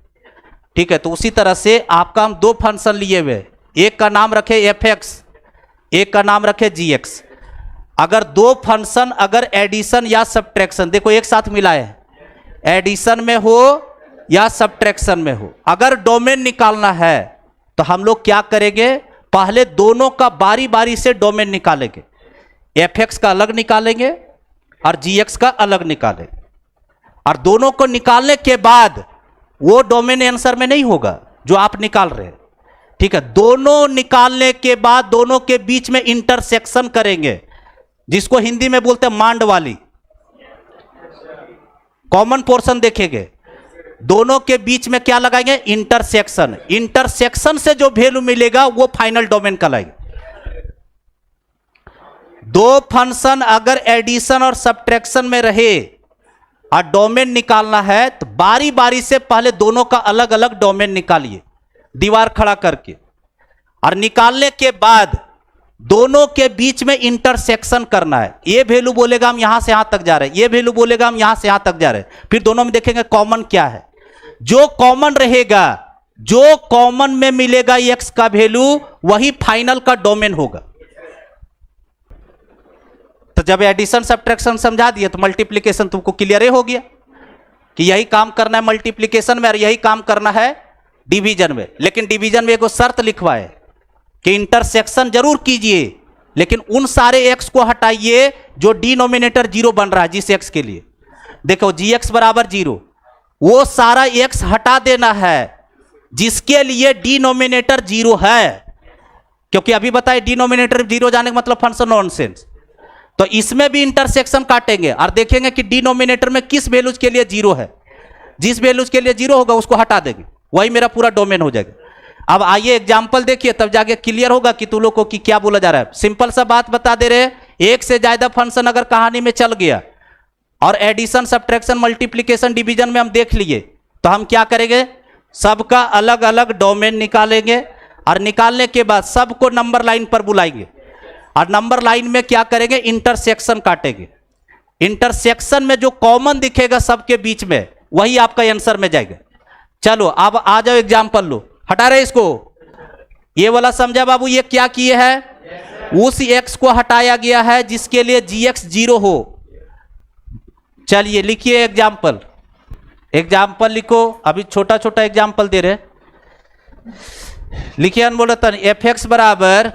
ठीक है, तो उसी तरह से आपका हम 2 फंक्शन लिए हुए, एक का नाम रखे fx, एक का नाम रखे gx। अगर 2 फंक्शन अगर एडिशन या सब्ट्रैक्शन, देखो एक साथ मिलाए, एडिशन में हो या सब्ट्रैक्शन में हो, अगर डोमेन निकालना है तो हम लोग क्या करेंगे, पहले दोनों का बारी बारी से डोमेन निकालेंगे। fx का अलग निकालेंगे और gx का अलग निकालेंगे, और दोनों को निकालने के बाद वो डोमेन आंसर में नहीं होगा जो आप निकाल रहे हैं। ठीक है, दोनों निकालने के बाद दोनों के बीच में इंटरसेक्शन करेंगे, जिसको हिंदी में बोलते हैं मांड वाली, कॉमन पोर्शन देखेंगे, दोनों के बीच में क्या लगाएंगे, इंटरसेक्शन। इंटरसेक्शन से जो वैल्यू मिलेगा वो फाइनल डोमेन कहलाएगा। 2 फंक्शन अगर एडिशन और सब्ट्रैक्शन में रहे और डोमेन निकालना है तो बारी बारी से पहले दोनों का अलग अलग डोमेन निकालिए। दीवार खड़ा करके, और निकालने के बाद दोनों के बीच में इंटरसेक्शन करना है। ये वैल्यू बोलेगा हम यहां से यहां तक जा रहे हैं, ये वैल्यू बोलेगा हम यहां से यहां तक जा रहे हैं। फिर दोनों में देखेंगे कॉमन क्या है। जो कॉमन रहेगा, जो कॉमन में मिलेगा एक्स का वैल्यू, वही फाइनल का डोमेन होगा। तो जब एडिशन सब्ट्रैक्शन समझा दिए तो मल्टीप्लिकेशन तुमको क्लियर हो गया कि यही काम करना है मल्टीप्लिकेशन में और यही काम करना है डिवीजन में। लेकिन डिवीजन में एक शर्त लिखवाए कि इंटरसेक्शन जरूर कीजिए, लेकिन उन सारे एक्स को हटाइए जो डिनोमिनेटर जीरो बन रहा है जिस एक्स के लिए। देखो जी एक्स बराबर जीरो, वो सारा एक्स हटा देना है जिसके लिए डिनोमिनेटर जीरो है, क्योंकि अभी बताए डिनोमिनेटर जीरो जाने का मतलब फंक्शन नॉनसेंस। तो इसमें भी इंटरसेक्शन काटेंगे और देखेंगे कि डिनोमिनेटर में किस वैल्यूज के लिए जीरो है। जिस वैल्यूज के लिए जीरो होगा उसको हटा देंगे, वही मेरा पूरा डोमेन हो जाएगा। अब आइए एग्जाम्पल देखिए, तब जाके क्लियर होगा कि तुम लोग को कि क्या बोला जा रहा है। सिंपल सा बात बता दे रहे हैं, एक से ज्यादा फंक्शन अगर कहानी में चल गया और एडिशन सब्ट्रैक्शन मल्टीप्लिकेशन डिवीजन में हम देख लिए, तो हम क्या करेंगे, सबका अलग अलग डोमेन निकालेंगे और निकालने के बाद सबको नंबर लाइन पर बुलाएंगे और नंबर लाइन में क्या करेंगे, इंटरसेक्शन काटेंगे। इंटरसेक्शन में जो कॉमन दिखेगा सबके बीच में, वही आपका आंसर में जाएगा। चलो अब आ जाओ एग्जाम्पल लो, हटा रहे इसको। ये वाला समझा बाबू, ये क्या किए है, उस एक्स को हटाया गया है जिसके लिए जी एक्स जीरो हो। चलिए लिखिए एग्जाम्पल, एग्जाम्पल लिखो। अभी छोटा छोटा एग्जाम्पल दे रहे, लिखिए अनमोलतन एफ एक्स बराबर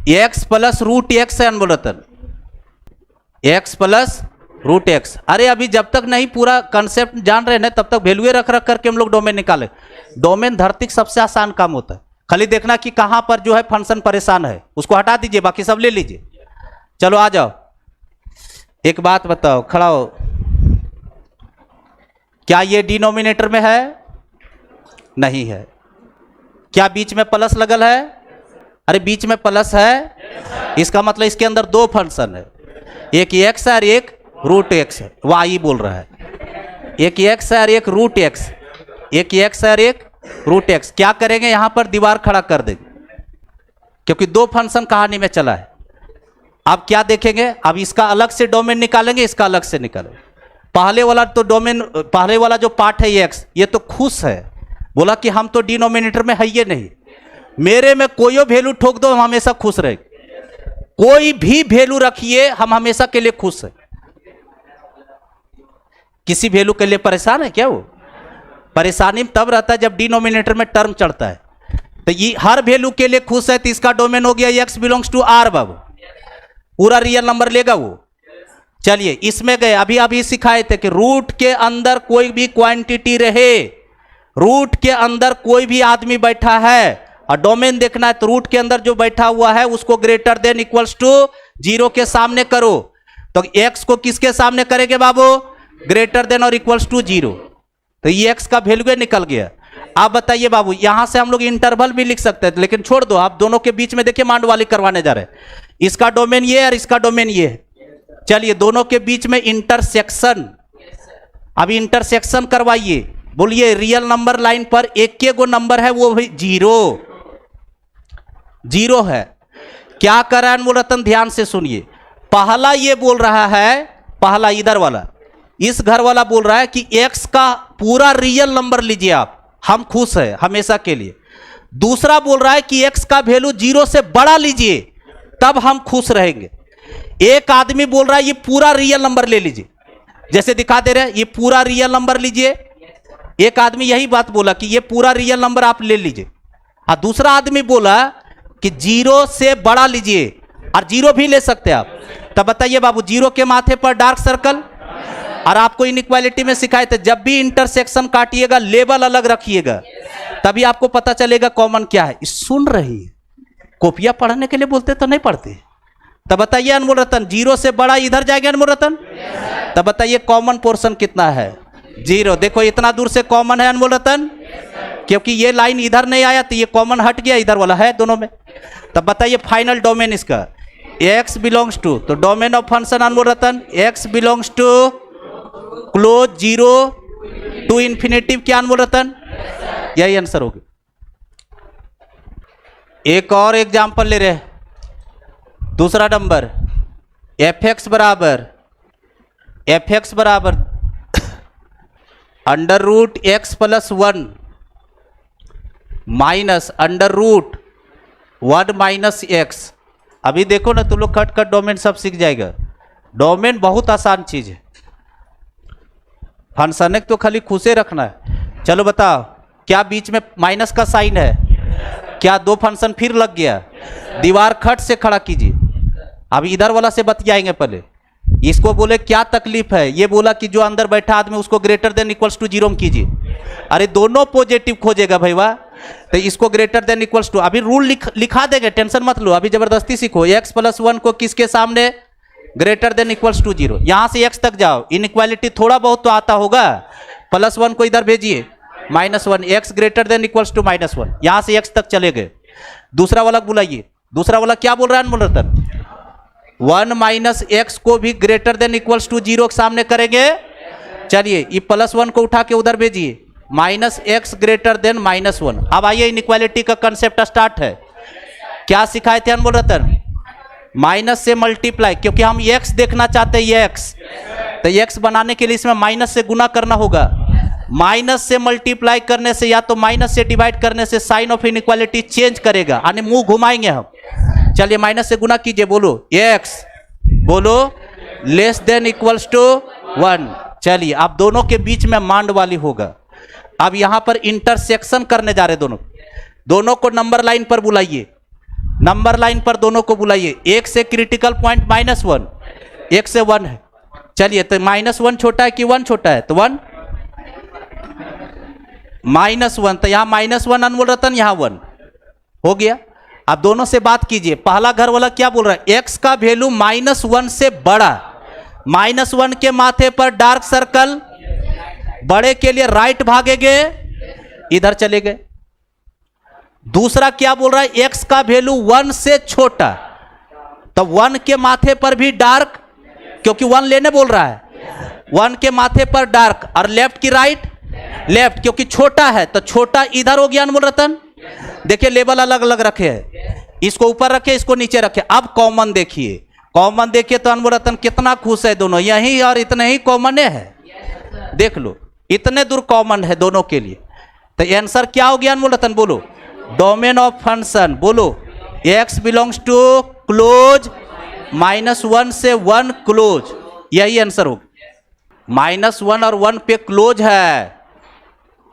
एक्स प्लस रूट एक्स है अनमोलतन, एक्स प्लस रूट एक्स। अरे अभी जब तक नहीं पूरा कंसेप्ट जान रहे ना तब तक वैल्यू रख रख करके हम लोग डोमेन निकाले। डोमेन धरती सबसे आसान काम होता है, खाली देखना कि कहां पर जो है फंक्शन परेशान है उसको हटा दीजिए, बाकी सब ले लीजिए। चलो आ जाओ, एक बात बताओ, खड़ा हो, क्या ये डिनोमिनेटर में है? नहीं है। क्या बीच में प्लस लगल है? अरे बीच में प्लस है, इसका मतलब इसके अंदर दो फंक्शन है, एक एक्स है और एक रूट एक्स है। वाई बोल रहा है, एक एक्स है और एक रूट एक्स, एक एक्स है और एक रूट एक्स। क्या करेंगे, यहां पर दीवार खड़ा कर देंगे क्योंकि दो फंक्शन कहानी में चला है। अब क्या देखेंगे, अब इसका अलग से डोमेन निकालेंगे, इसका अलग से निकालेंगे। पहले वाला तो डोमेन, पहले वाला जो पार्ट है एक्स, ये तो खुश है, बोला कि हम तो डिनोमिनेटर में है ये नहीं, मेरे में कोई वैल्यू ठोक दो हम हमेशा खुश रहेंगे, कोई भी वैल्यू रखिए हम हमेशा के लिए खुश है। किसी वैल्यू के लिए परेशान है क्या? वो परेशानी तब रहता है जब डिनोमिनेटर में टर्म चढ़ता है। तो ये हर वैल्यू के लिए खुश है, तो इसका डोमेन हो गया एक्स बिलोंग्स टू आर। बाबू पूरा रियल नंबर लेगा वो। चलिए इसमें गए, अभी अभी सिखाए थे कि रूट के अंदर कोई भी क्वांटिटी रहे, रूट के अंदर कोई भी आदमी बैठा है और डोमेन देखना है, तो रूट के अंदर जो बैठा हुआ है उसको greater than equals to zero के सामने करो। तो एक्स को किसके सामने करेंगे बाबू? ग्रेटर देन और इक्वल्स टू जीरो। तो ये एक्स का वैल्यू निकल गया। आप बताइए बाबू, यहां से हम लोग इंटरवल भी लिख सकते हैं, लेकिन छोड़ दो, आप दोनों के बीच में देखिए मांड वाली करवाने जा रहे हैं। इसका डोमेन ये है और इसका डोमेन ये है। चलिए दोनों के बीच में इंटरसेक्शन, अभी इंटरसेक्शन करवाइए। बोलिए रियल नंबर लाइन पर एक के गो नंबर है, वो भी जीरो, जीरो है। क्या कर रहा है अनमोल, ध्यान से सुनिए। पहला ये बोल रहा है, पहला इधर वाला, इस घर वाला बोल रहा है कि एक्स का पूरा रियल नंबर लीजिए आप, हम खुश है हमेशा के लिए। दूसरा बोल रहा है कि एक्स का वैल्यू जीरो से बड़ा लीजिए तब हम खुश रहेंगे। एक आदमी बोल रहा है ये पूरा रियल नंबर ले लीजिए, जैसे दिखा दे रहे हैं, ये पूरा रियल नंबर लीजिए। एक आदमी यही बात बोला कि ये पूरा रियल नंबर आप ले लीजिए, और दूसरा आदमी बोला कि जीरो से बड़ा लीजिए, और जीरो भी ले सकते हैं आप। तब बताइए बाबू, जीरो के माथे पर डार्क सर्कल। और आपको इनइक्वालिटी में सिखाए थे, जब भी इंटरसेक्शन काटिएगा लेवल अलग रखिएगा, तभी आपको पता चलेगा कॉमन क्या है। सुन रही है, कॉपियां पढ़ने के लिए बोलते तो नहीं पढ़ते। तब बताइए अनमोल रतन, जीरो से बड़ा इधर जाएगा अनमोल रतन? तब बताइए कॉमन पोर्शन कितना है? जीरो। देखो इतना दूर से कॉमन है अनमोल रतन, क्योंकि ये लाइन इधर नहीं आया तो ये कॉमन हट गया, इधर वाला है दोनों में। तब बताइए फाइनल डोमेन इसका x बिलोंग्स टू, तो डोमेन ऑफ फंक्शन अनमोल रतन x belongs to close zero to infinitive क्या अनमोल रतन? यही आंसर होगी। एक और एग्जाम्पल ले रहे हैं, दूसरा नंबर, एफ एक्स बराबर under root x plus 1 minus under root 1 minus x. अभी देखो ना तुम लोग कट डोमेन सब सीख जाएगा। डोमेन बहुत आसान चीज है, फंक्शन तो खाली खुशे रखना है। चलो बताओ, क्या बीच में माइनस का साइन है? क्या दो फंक्शन फिर लग गया? दीवार खट से खड़ा कीजिए। अब इधर वाला से बतियाएंगे पहले। इसको बोले क्या तकलीफ है? ये बोला कि जो अंदर बैठा आदमी उसको ग्रेटर देन इक्वल्स टू 0 में कीजिए। अरे दोनों पॉजिटिव खोजेगा भाई वाह, तो इसको ग्रेटर देन इक्वल्स टू, अभी रूल लिखा देंगे, टेंशन मत लो, अभी जबरदस्ती सीखो। x प्लस 1 को किसके सामने? Greater than equals to 0। यहां से x तक जाओ, इनइक्वालिटी थोड़ा बहुत तो आता होगा। प्लस 1 को इधर भेजिए, -1, x greater than equals to -1। यहां से x तक चले गए। दूसरा वाला बुलाइए। दूसरा वाला क्या बोल रहा है मुरतन? 1 माइनस एक्स को भी ग्रेटर देन इक्वल्स टू 0 के सामने करेंगे। चलिए ये +1 को उठा के उधर भेजिए, -x ग्रेटर देन -1। अब आइए इनइक्वालिटी का कंसेप्ट स्टार्ट है। क्या सिखाए थे अनमोल रतन? माइनस से मल्टीप्लाई, क्योंकि हम x देखना चाहते हैं, ये x, तो x बनाने के लिए इसमें माइनस से गुना करना होगा। माइनस से मल्टीप्लाई करने से या तो माइनस से डिवाइड करने से साइन ऑफ इनइक्वालिटी चेंज करेगा, यानी मुंह घुमाएंगे हम। चलिए माइनस से गुना कीजिए, बोलो x बोलो लेस देन इक्वल्स टू 1। चलिए अब दोनों के बीच में मांड वाली होगा। अब यहां पर इंटरसेक्शन करने जा रहे दोनों को नंबर लाइन पर बुलाइए। नंबर लाइन पर दोनों को बुलाइए। एक से क्रिटिकल पॉइंट -1, एक से 1 है। चलिए तो -1 छोटा है कि 1 छोटा है? तो 1 -1, तो यहां -1 अनमोल रतन, यहां 1 हो गया। अब दोनों से बात कीजिए। पहला घर वाला क्या बोल रहा है? x का वैल्यू -1 से बड़ा, -1 के माथे पर डार्क सर्कल, बड़े के लिए राइट भागेंगे, इधर चले गए। दूसरा क्या बोल रहा है? x का वैल्यू 1 से छोटा, तो 1 के माथे पर भी डार्क, क्योंकि 1 लेने बोल रहा है, 1 के माथे पर डार्क, और लेफ्ट की राइट, लेफ्ट, क्योंकि छोटा है तो छोटा इधर हो गया अनमोल रतन। देखिए लेवल अलग अलग रखे हैं, इसको ऊपर रखे, इसको नीचे रखे। अब कॉमन देखिए, कॉमन देखिए तो अनमोल रतन कितना खुश है, दोनों यही और इतने ही कॉमन है। देख लो इतने दूर कॉमन है दोनों के लिए। तो आंसर क्या हो गया अनमोल रतन? बोलो डोमेन ऑफ फंक्शन, बोलो x बिलोंग्स टू क्लोज -1 से 1 क्लोज, यही आंसर होगा। -1 और 1 पे क्लोज है,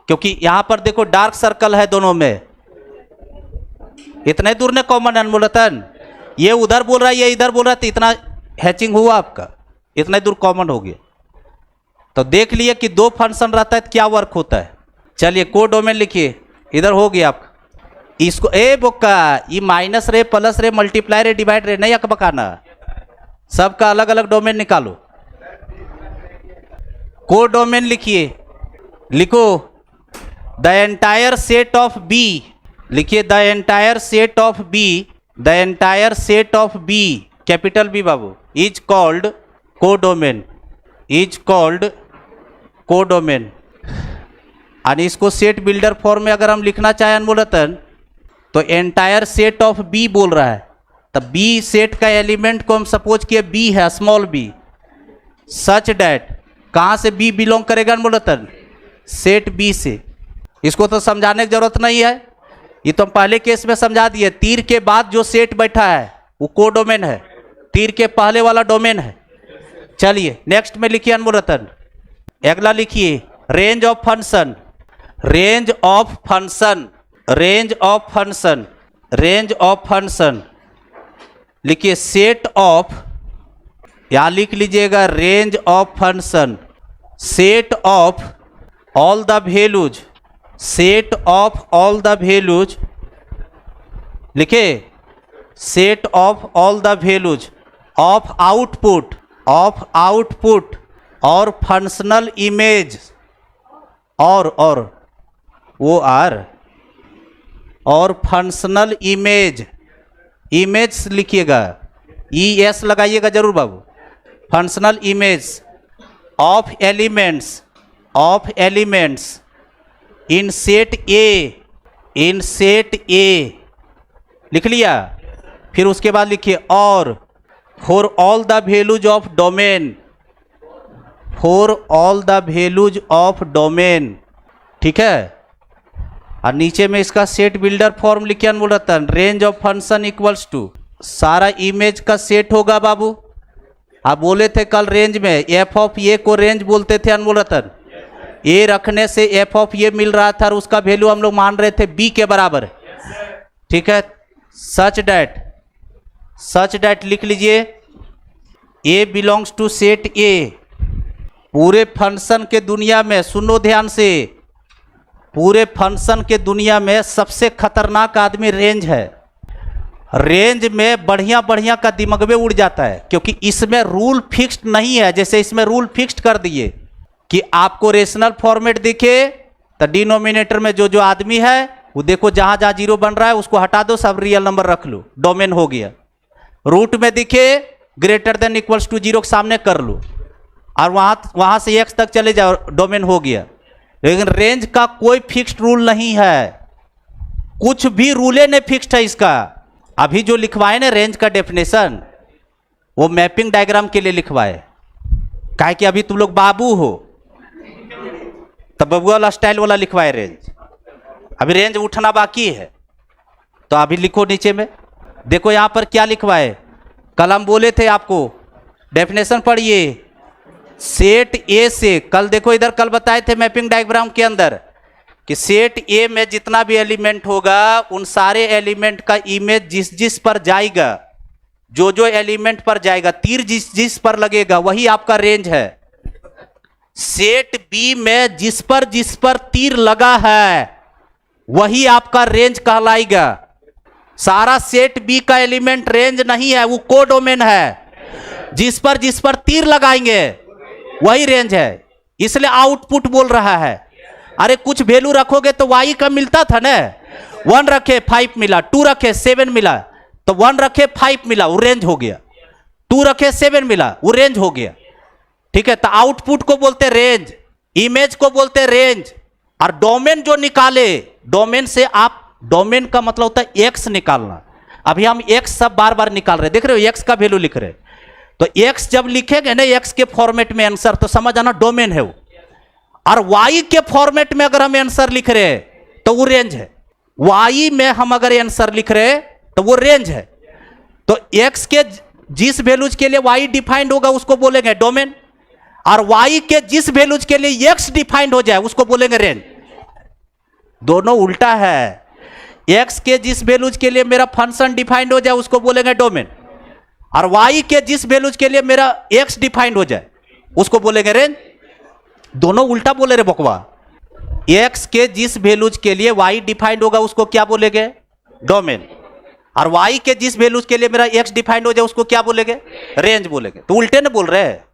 क्योंकि यहां पर देखो डार्क सर्कल है दोनों में। इतने दूर ने कॉमन अनमोल रतन, ये उधर बोल रहा है, ये इधर बोल रहा है, तो इतना हैचिंग हुआ आपका, इतने दूर कॉमन हो गया। तो देख लिए कि दो फंक्शन रहता है तो क्या वर्क होता है। चलिए को डोमेन लिखिए, इधर हो गया आपका। इसको ए बोका, ये माइनस रे, प्लस रे, मल्टीप्लाई रे, डिवाइड रे नहीं अकबकाना, सबका अलग अलग डोमेन निकालो। को डोमेन लिखिए, लिखो the entire set of B, लिखिए the entire set of B, the entire set of B, capital B बाबू, is called codomain, is called codomain. और इसको सेट बिल्डर फॉर्म में अगर हम लिखना चाहें अनमोल रतन, तो एंटायर सेट ऑफ बी बोल रहा है, तो बी सेट का एलिमेंट को हम सपोज किए बी है, स्मॉल बी, सच डैट, कहां से बी बिलोंग करेगा अनमोल रतन? सेट बी से। इसको तो समझाने की जरूरत नहीं है, ये तो हम पहले केस में समझा दिए। तीर के बाद जो सेट बैठा है वो को डोमेन है, तीर के पहले वाला डोमेन है। चलिए नेक्स्ट में लिखिए अनमोल रतन, अगला लिखिए range of function, range of function, range of function, range of function, लिखिए सेट ऑफ, यहां लिख लीजिएगा range of function, set of all the values, set of all the values, लिखे set of all the values of output, of output और functional image, और वो R, और functional image, image लिखिएगा, ES लगाइएगा जरूर बाबू, functional image of elements, of elements, in set A लिख लिया। फिर उसके बाद लिखिए और for all the values of domain, for all the values of domain, ठीक है। और नीचे में इसका सेट बिल्डर फॉर्म लिखे बोल रहा था, range of function equals to, सारा इमेज का सेट होगा बाबू। आप बोले थे कल रेंज में एफ ऑफ ए को रेंज बोलते थे बोल रहा था, ए रखने से एफ ऑफ ए मिल रहा था और उसका वैल्यू हम लोग मान रहे थे बी के बराबर, ठीक है। सच डैट लिख लीजिए, ए बिलोंग्स टू सेट ए। पूरे फंक्शन के दुनिया में, सुनो ध्यान से, पूरे फंक्शन के दुनिया में सबसे खतरनाक आदमी रेंज है। रेंज में बढ़िया का दिमागवे उड़ जाता है, क्योंकि इसमें रूल फिक्स्ड नहीं है। जैसे इसमें रूल फिक्स्ड कर दिए कि आपको रेशनल फॉर्मेट दिखे तो डिनोमिनेटर में जो आदमी है वो देखो, जहां जहां जीरो बन रहा है उसको हटा दो, सब रियल नंबर रख लो, डोमेन हो गया। रूट में दिखे greater than equals to zero के सामने कर लो, और वहां से एक्स तक चले जाओ, डोमेन हो गया। लेकिन रेंज का कोई फिक्स्ड रूल नहीं है, कुछ भी रूले नहीं फिक्स्ड है इसका। अभी जो लिखवाए ना रेंज का डेफिनेशन, वो मैपिंग डायग्राम के लिए लिखवाए, काहे कि अभी तुम लोग बाबू हो, तब बबुआ वाला स्टाइल वाला लिखवाए रेंज। अभी रेंज उठना बाकी है, तो अभी लिखो नीचे में। देखो यहां पर क्या लिखवाए, कल हम बोले थे आपको डेफिनेशन पढ़िए, सेट ए से, कल देखो इधर कल बताए थे मैपिंग डायग्राम के अंदर कि सेट ए में जितना भी एलिमेंट होगा उन सारे एलिमेंट का इमेज जिस जिस पर जाएगा, जो एलिमेंट पर जाएगा, तीर जिस जिस पर लगेगा वही आपका रेंज है। सेट बी में जिस पर तीर लगा है वही आपका रेंज कहलाएगा। सारा सेट बी का एलिमेंट रेंज नहीं है, वो कोडोमेन है। जिस पर तीर लगाएंगे वही रेंज है, इसलिए आउटपुट बोल रहा है। अरे कुछ वैल्यू रखोगे तो वाई का मिलता था ना, 1 रखे 5 मिला, 2 रखे 7 मिला, तो 1 रखे 5 मिला, वो रेंज हो गया। 2 रखे 7 मिला, वो रेंज हो गया, ठीक है। तो आउटपुट को बोलते रेंज, इमेज को बोलते रेंज। और डोमेन जो निकाले, डोमेन से आप, डोमेन का मतलब होता है एक्स निकालना। अभी हम एक्स सब बार बार निकाल रहे, देख रहे हो, एक्स का वैल्यू लिख रहे, तो एक्स जब लिखेंगे ना एक्स के फॉर्मेट में आंसर, तो समझ आना डोमेन है वो। और वाई के फॉर्मेट में अगर हम आंसर लिख रहे हैं तो वो रेंज है। वाई में हम अगर आंसर लिख रहे हैं तो वो रेंज है। तो एक्स के जिस वैल्यूज के लिए वाई डिफाइंड होगा उसको बोलेंगे डोमेन, और वाई के जिस वैल्यूज के लिए एक्स डिफाइंड हो जाए उसको बोलेंगे रेंज। दोनों उल्टा है। एक्स के जिस वैल्यूज के लिए मेरा फंक्शन डिफाइंड हो जाए उसको बोलेंगे डोमेन, और वाई के जिस वैल्यूज के लिए मेरा एक्स डिफाइंड हो जाए उसको बोलेंगे रेंज। दोनों उल्टा बोले रे बकवा। एक्स के जिस वैल्यूज के लिए वाई डिफाइंड होगा उसको क्या बोलेंगे, डोमेन, और वाई के जिस वैल्यूज के लिए मेरा एक्स डिफाइंड हो जाए उसको क्या बोलेंगे, रेंज बोलेंगे। तो उल्टे ना बोल रहे हैं।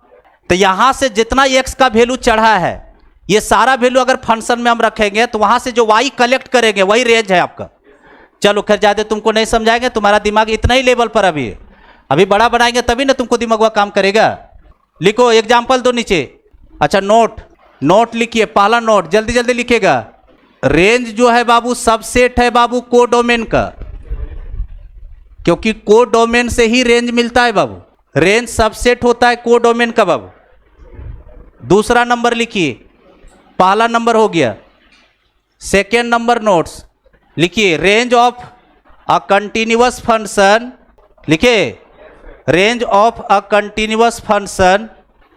तो यहां से जितना एक्स का वैल्यू चढ़ा है, ये सारा वैल्यू अगर फंक्शन में हम रखेंगे तो वहां से जो वाई कलेक्ट करेंगे वही रेंज है आपका। चलो खैर, ज्यादा तुमको नहीं समझाएंगे, तुम्हारा दिमाग इतना ही लेवल पर अभी है। अभी बड़ा बनाएंगे तभी ना तुमको दिमाग हुआ काम करेगा। लिखो एग्जाम्पल दो नीचे। अच्छा, नोट लिखिए। पहला नोट जल्दी जल्दी लिखिएगा। रेंज जो है बाबू सबसेट है बाबू कोडोमेन का, क्योंकि कोडोमेन से ही रेंज मिलता है बाबू। रेंज सबसेट होता है कोडोमेन का बाबू। दूसरा नंबर लिखिए, पहला नंबर हो गया। सेकेंड नंबर नोट्स लिखिए, range of a continuous function, लिखिए range of a continuous function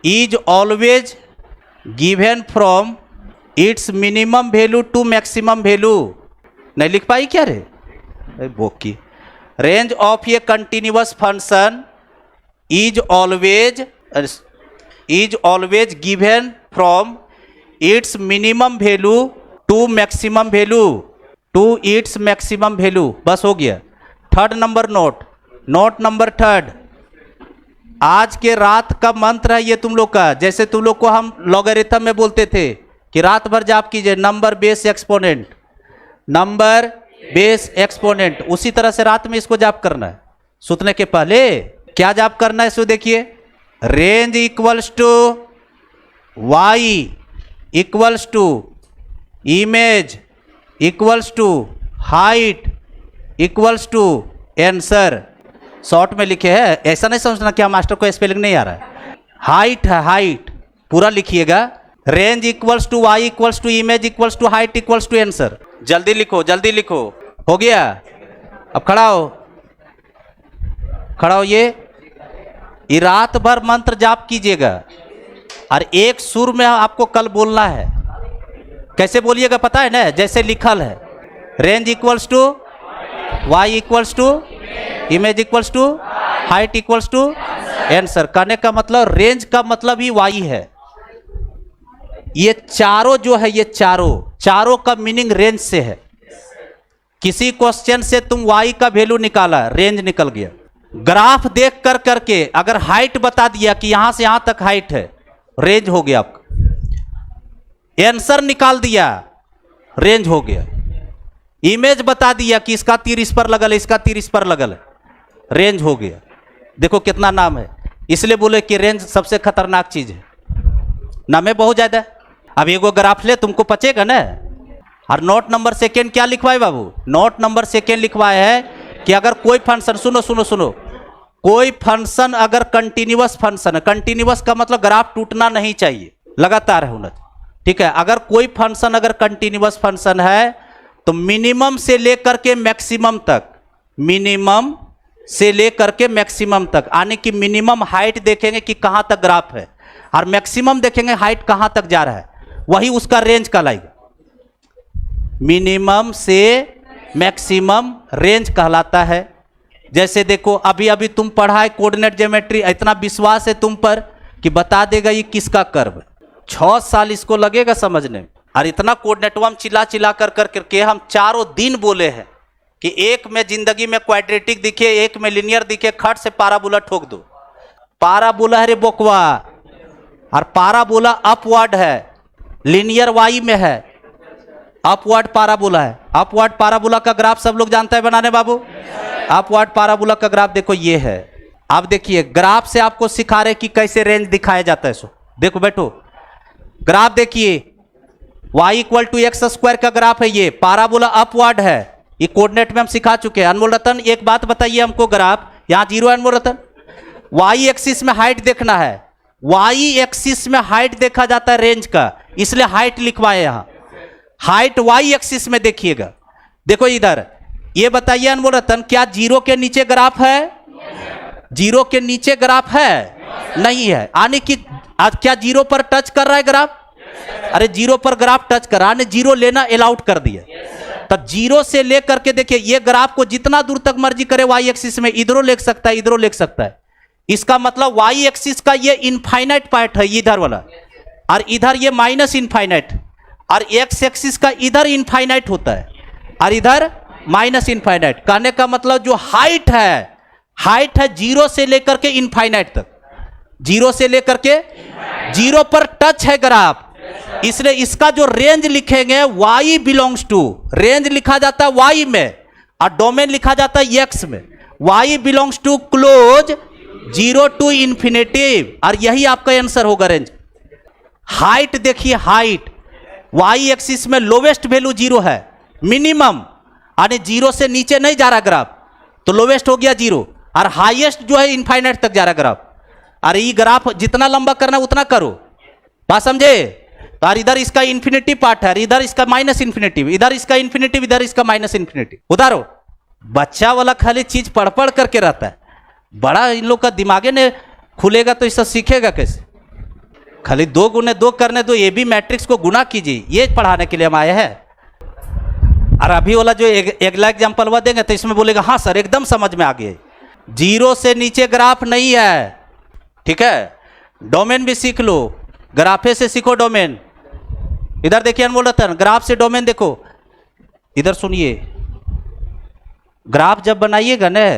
is always given from its minimum value to maximum value. नहीं लिख पाई क्या रे बोकी। Range of a continuous function is always given from its minimum value to maximum value, to its maximum value. बस हो गया। Third number note number third, आज के रात का मंत्र है ये तुम लोग का। जैसे तुम लोग को हम लॉगरिथम में बोलते थे कि रात भर जाप कीजिए number base exponent, number base exponent, उसी तरह से रात में इसको जाप करना है। सुतने के पहले क्या जाप करना है इसको देखिए। Range equals to y equals to image equals to height equals to answer. Short में लिखे हैं, ऐसा नहीं समझना कि मास्टर को स्पेलिंग नहीं आ रहा है। हाइट है, हाइट पूरा लिखिएगा। Range equals to y equals to image equals to height equals to answer. जल्दी लिखो, जल्दी लिखो। हो गया? अब खड़ा हो, खड़ा हो। ये रात भर मंत्र जाप कीजिएगा और एक सुर में आपको कल बोलना है। कैसे बोलिएगा पता है ना? जैसे लिखल है, range equals to y equals to image equals to height equals to answer. कहने का मतलब रेंज का मतलब ही वाई है। ये चारों जो है, ये चारों का मीनिंग रेंज से है। किसी क्वेश्चन से तुम वाई का वैल्यू निकाला, रेंज निकल गया। ग्राफ देख कर करके अगर हाइट बता दिया कि यहां से यहां तक हाइट है, रेंज हो गया आपका। आंसर निकाल दिया, रेंज हो गया। इमेज बता दिया कि इसका तीर इस पर लगल है, इसका तीर इस पर लगल है, रेंज हो गया। देखो कितना नाम है, इसलिए बोले कि रेंज सबसे खतरनाक चीज है। नाम है बहुत ज्यादा। अब एगो ग्राफ ले, तुमको पचेगा ना। और नोट नंबर सेकेंड क्या लिखवाए बाबू? नोट नंबर सेकेंड लिखवाए है कि अगर कोई फंक्शन, सुनो सुनो सुनो, कोई फंक्शन अगर कंटिन्यूअस फंक्शन है, कंटिन्यूअस का मतलब ग्राफ टूटना नहीं चाहिए, लगातार होना, ठीक है। अगर कोई फंक्शन अगर कंटिन्यूअस फंक्शन है तो मिनिमम से लेकर के मैक्सिमम तक, मिनिमम से लेकर के मैक्सिमम तक, यानी कि मिनिमम हाइट देखेंगे कि कहां तक ग्राफ है और मैक्सिमम देखेंगे हाइट कहां तक जा रहा है, वही उसका रेंज कहलाएगा। मिनिमम से मैक्सिमम रेंज कहलाता है। जैसे देखो अभी अभी तुम पढ़ा है कोऑर्डिनेट ज्योमेट्री, इतना विश्वास है तुम पर कि बता देगा ये किसका कर्व है। 6 साल इसको लगेगा समझने में। और इतना कोऑर्डिनेटवा हम चिल्ला चिल्ला कर करके हम चारों दिन बोले हैं कि एक में जिंदगी में क्वाड्रेटिक दिखे, एक में लिनियर दिखे, खट से पाराबोला ठोक दो। पाराबोला है रे बोकवा, और पाराबोला अपवर्ड है, लिनियर वाई में है, अपवर्ड पाराबोला है। अपवर्ड पाराबोला का ग्राफ सब लोग जानता है बनाने बाबू? अपवर्ड पाराबोला का ग्राफ देखो ये है। आप देखिए ग्राफ से आपको सिखा रहे कि कैसे रेंज दिखाया जाता है। सो देखो बैठो, ग्राफ देखिए, y equal to x square का ग्राफ है, ये पाराबोला अपवर्ड है। ये कोऑर्डिनेट में हम सिखा चुके हैं। अनमोल रतन एक बात बताइए हमको, ग्राफ यहां 0 है अनमोल रतन। y एक्सिस में हाइट देखना है, y एक्सिस में हाइट देखा जाता है रेंज का, इसलिए हाइट लिखवाए यहां। हाइट y एक्सिस में देखिएगा। देखो इधर ये बताइए अनमोल रतन, क्या 0 के नीचे ग्राफ है? 0 के नीचे ग्राफ है? नहीं है। यानी कि आज क्या 0 पर टच कर रहा है ग्राफ? अरे 0 पर ग्राफ टच कर रहा है, 0 लेना अलाउड कर दिया। तब 0 से लेकर के देखिए ये ग्राफ को जितना दूर तक मर्जी करे वाई एक्सिस में, इधरों लिख सकता है, इधरों लिख सकता है। इसका मतलब वाई एक्सिस का ये इनफाइनाइट पार्ट है इधर वाला, और इधर ये माइनस इनफाइनाइट, और एक्स एक्सिस का इधर इनफाइनाइट होता है और इधर माइनस इनफाइनाइट। कहने का मतलब जो हाइट है, हाइट है 0 से लेकर के इनफाइनाइट तक, 0 से लेकर के 0 पर टच है ग्राफ, इसलिए इसका जो रेंज लिखेंगे y बिलोंग्स टू, रेंज लिखा जाता है y में और डोमेन लिखा जाता है x में। y belongs to close 0 to infinity, और यही आपका आंसर होगा रेंज। हाइट देखिए, हाइट y एक्सिस में लोवेस्ट वैल्यू 0 है, मिनिमम यानी 0 से नीचे नहीं जा रहा ग्राफ, तो लोवेस्ट हो गया 0, और हाईएस्ट जो है इनफाइनाइट तक जा रहा ग्राफ। अरे ये ग्राफ जितना लंबा करना उतना करो, बात समझे? तो इधर इसका इन्फिनिटी पार्ट है, इधर इसका माइनस इन्फिनिटी, इधर इसका इन्फिनिटी, इधर इसका माइनस इन्फिनिटी। उधारो बच्चा वाला खाली चीज पढ़ पढ़ करके रहता है, बड़ा इन लोग का दिमागे ने खुलेगा तो इससे सीखेगा कैसे? खाली 2 गुने 2 करने दो, ये भी मैट्रिक्स को गुना कीजिए, ये पढ़ाने के लिए हम आए हैं। और अभी वाला जो अगला एग्जाम्पल हुआ देंगे तो इसमें बोलेगा हाँ सर एकदम समझ में आ गए। 0 से नीचे ग्राफ नहीं है, ठीक है। डोमेन भी सीख लो, ग्राफे से सीखो डोमेन। इधर देखिए अनमोल रतन, ग्राफ से डोमेन देखो। इधर सुनिए, ग्राफ जब बनाइएगा ना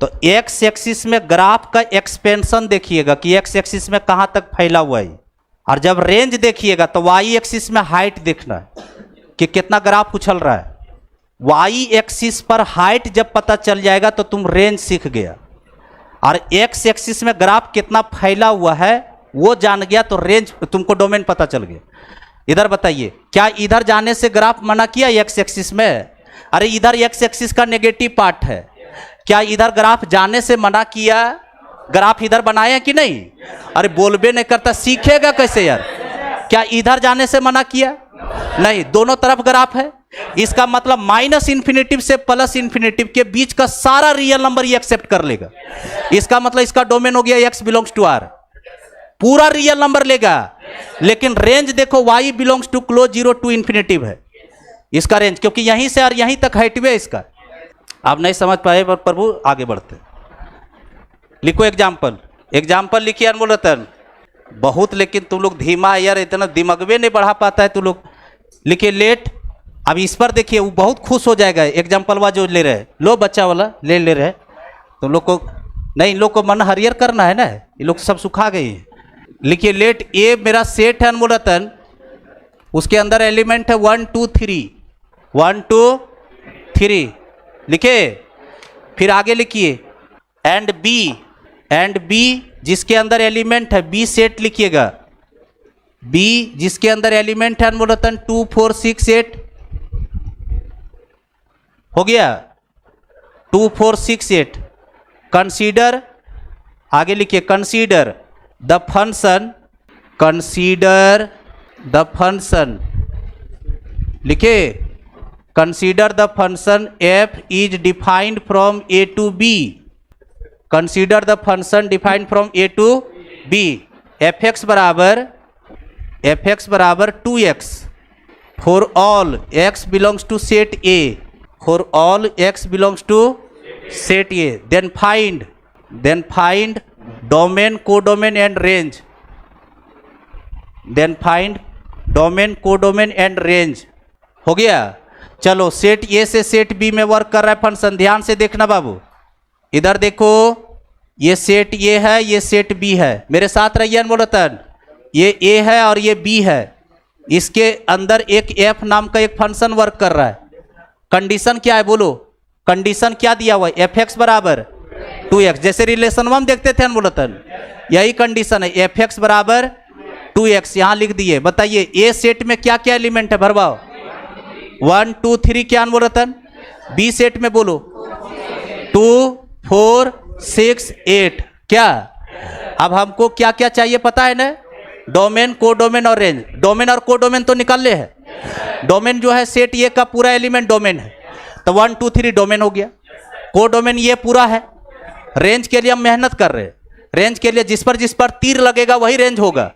तो एक्स एक्सिस में ग्राफ का एक्सपेंशन देखिएगा कि एक्स एक्सिस में कहां तक फैला हुआ है, और जब रेंज देखिएगा तो वाई एक्सिस में हाइट देखना है कि कितना ग्राफ उछल रहा है। वाई एक्सिस पर हाइट जब पता चल जाएगा तो तुम रेंज सीख गया, और एक्स एक्सिस में ग्राफ कितना फैला हुआ है वो जान गया तो रेंज तुमको डोमेन पता चल गया। इधर बताइए, क्या इधर जाने से ग्राफ मना किया एक्स एक्सिस में? अरे इधर एक्स एक्सिस का नेगेटिव पार्ट है, क्या इधर ग्राफ जाने से मना किया? ग्राफ इधर बनाया कि नहीं? अरे बोलबे नहीं करता, सीखेगा कैसे यार? क्या इधर जाने से मना किया? नहीं, दोनों तरफ ग्राफ है। इसका मतलब माइनस इन्फिनेटिव से प्लस इन्फिनेटिव के बीच का सारा रियल नंबर ये एक्सेप्ट कर लेगा। इसका मतलब इसका डोमेन हो गया एक्स बिलोंग्स टू आर, पूरा रियल नंबर लेगा। लेकिन रेंज देखो y belongs to close 0 to infinitive है इसका रेंज, क्योंकि यहीं से और यहीं तक हाइट है इसका। आप नहीं समझ पाए पर प्रभु, आगे बढ़ते। लिखो एग्जाम्पल, एग्जाम्पल लिखिए अनमोल रतन। बहुत लेकिन तुम लोग धीमा यार, इतना दिमाग में नहीं बढ़ा पाता है तुम लोग। लिखिए लेट, अब इस पर देखिए वो बहुत खुश हो जाएगा। एग्जाम्पल वा जो ले रहे हैं, लो बच्चा वाला ले रहे हैं। तुम लोग को नहीं, इन लोग को मन हरियर करना है ना, ये लोग सब सुखा गए हैं। लिखिए लेट ए मेरा सेट है अनमोल रतन, उसके अंदर एलिमेंट है 1 2 3, 1 2 3 लिखे। फिर आगे लिखिए एंड बी जिसके अंदर एलिमेंट है बी सेट लिखिएगा। बी जिसके अंदर एलिमेंट है अनमोल रतन 2 4 6 8 हो गया, 2 4 6 8। कंसीडर, आगे लिखिए consider the function, consider the function लिखे। Consider the function f is defined from a to b, consider the function defined from a to b। fx बराबर 2x for all x belongs to set a, for all x belongs to set a। Then find domain codomain and range, then find domain codomain and range. हो गया। चलो set ए से set B में work कर रहा है function, ध्यान से देखना बाबू। इधर देखो, ये सेट ए है, ये सेट बी है। मेरे साथ रहिए अनमोल रतन। ये ए है और ये बी है, इसके अंदर एक एफ नाम का एक फंक्शन वर्क कर रहा है। कंडीशन क्या है बोलो? कंडीशन क्या दिया हुआ है? एफ एक्स बराबर 2x, जैसे रिलेशन में हम देखते थे अनमोल रतन, यही कंडीशन है। एफ एक्स बराबर 2x यहां लिख दिए। बताइए ए सेट में क्या क्या एलिमेंट है, भरवाओ। 1 2 3 क्या अनमोल रतन? बी सेट में बोलो 2 4 6 8 क्या? अब हमको क्या क्या चाहिए पता है ना? डोमेन, कोडोमेन और रेंज। डोमेन और कोडोमेन तो निकाल ले है। डोमेन जो है सेट ये का पूरा एलिमेंट डोमेन है, तो 1 2 3 डोमेन हो गया। कोडोमेन ये पूरा है। रेंज के लिए हम मेहनत कर रहे हैं, रेंज के लिए जिस पर तीर लगेगा वही रेंज होगा।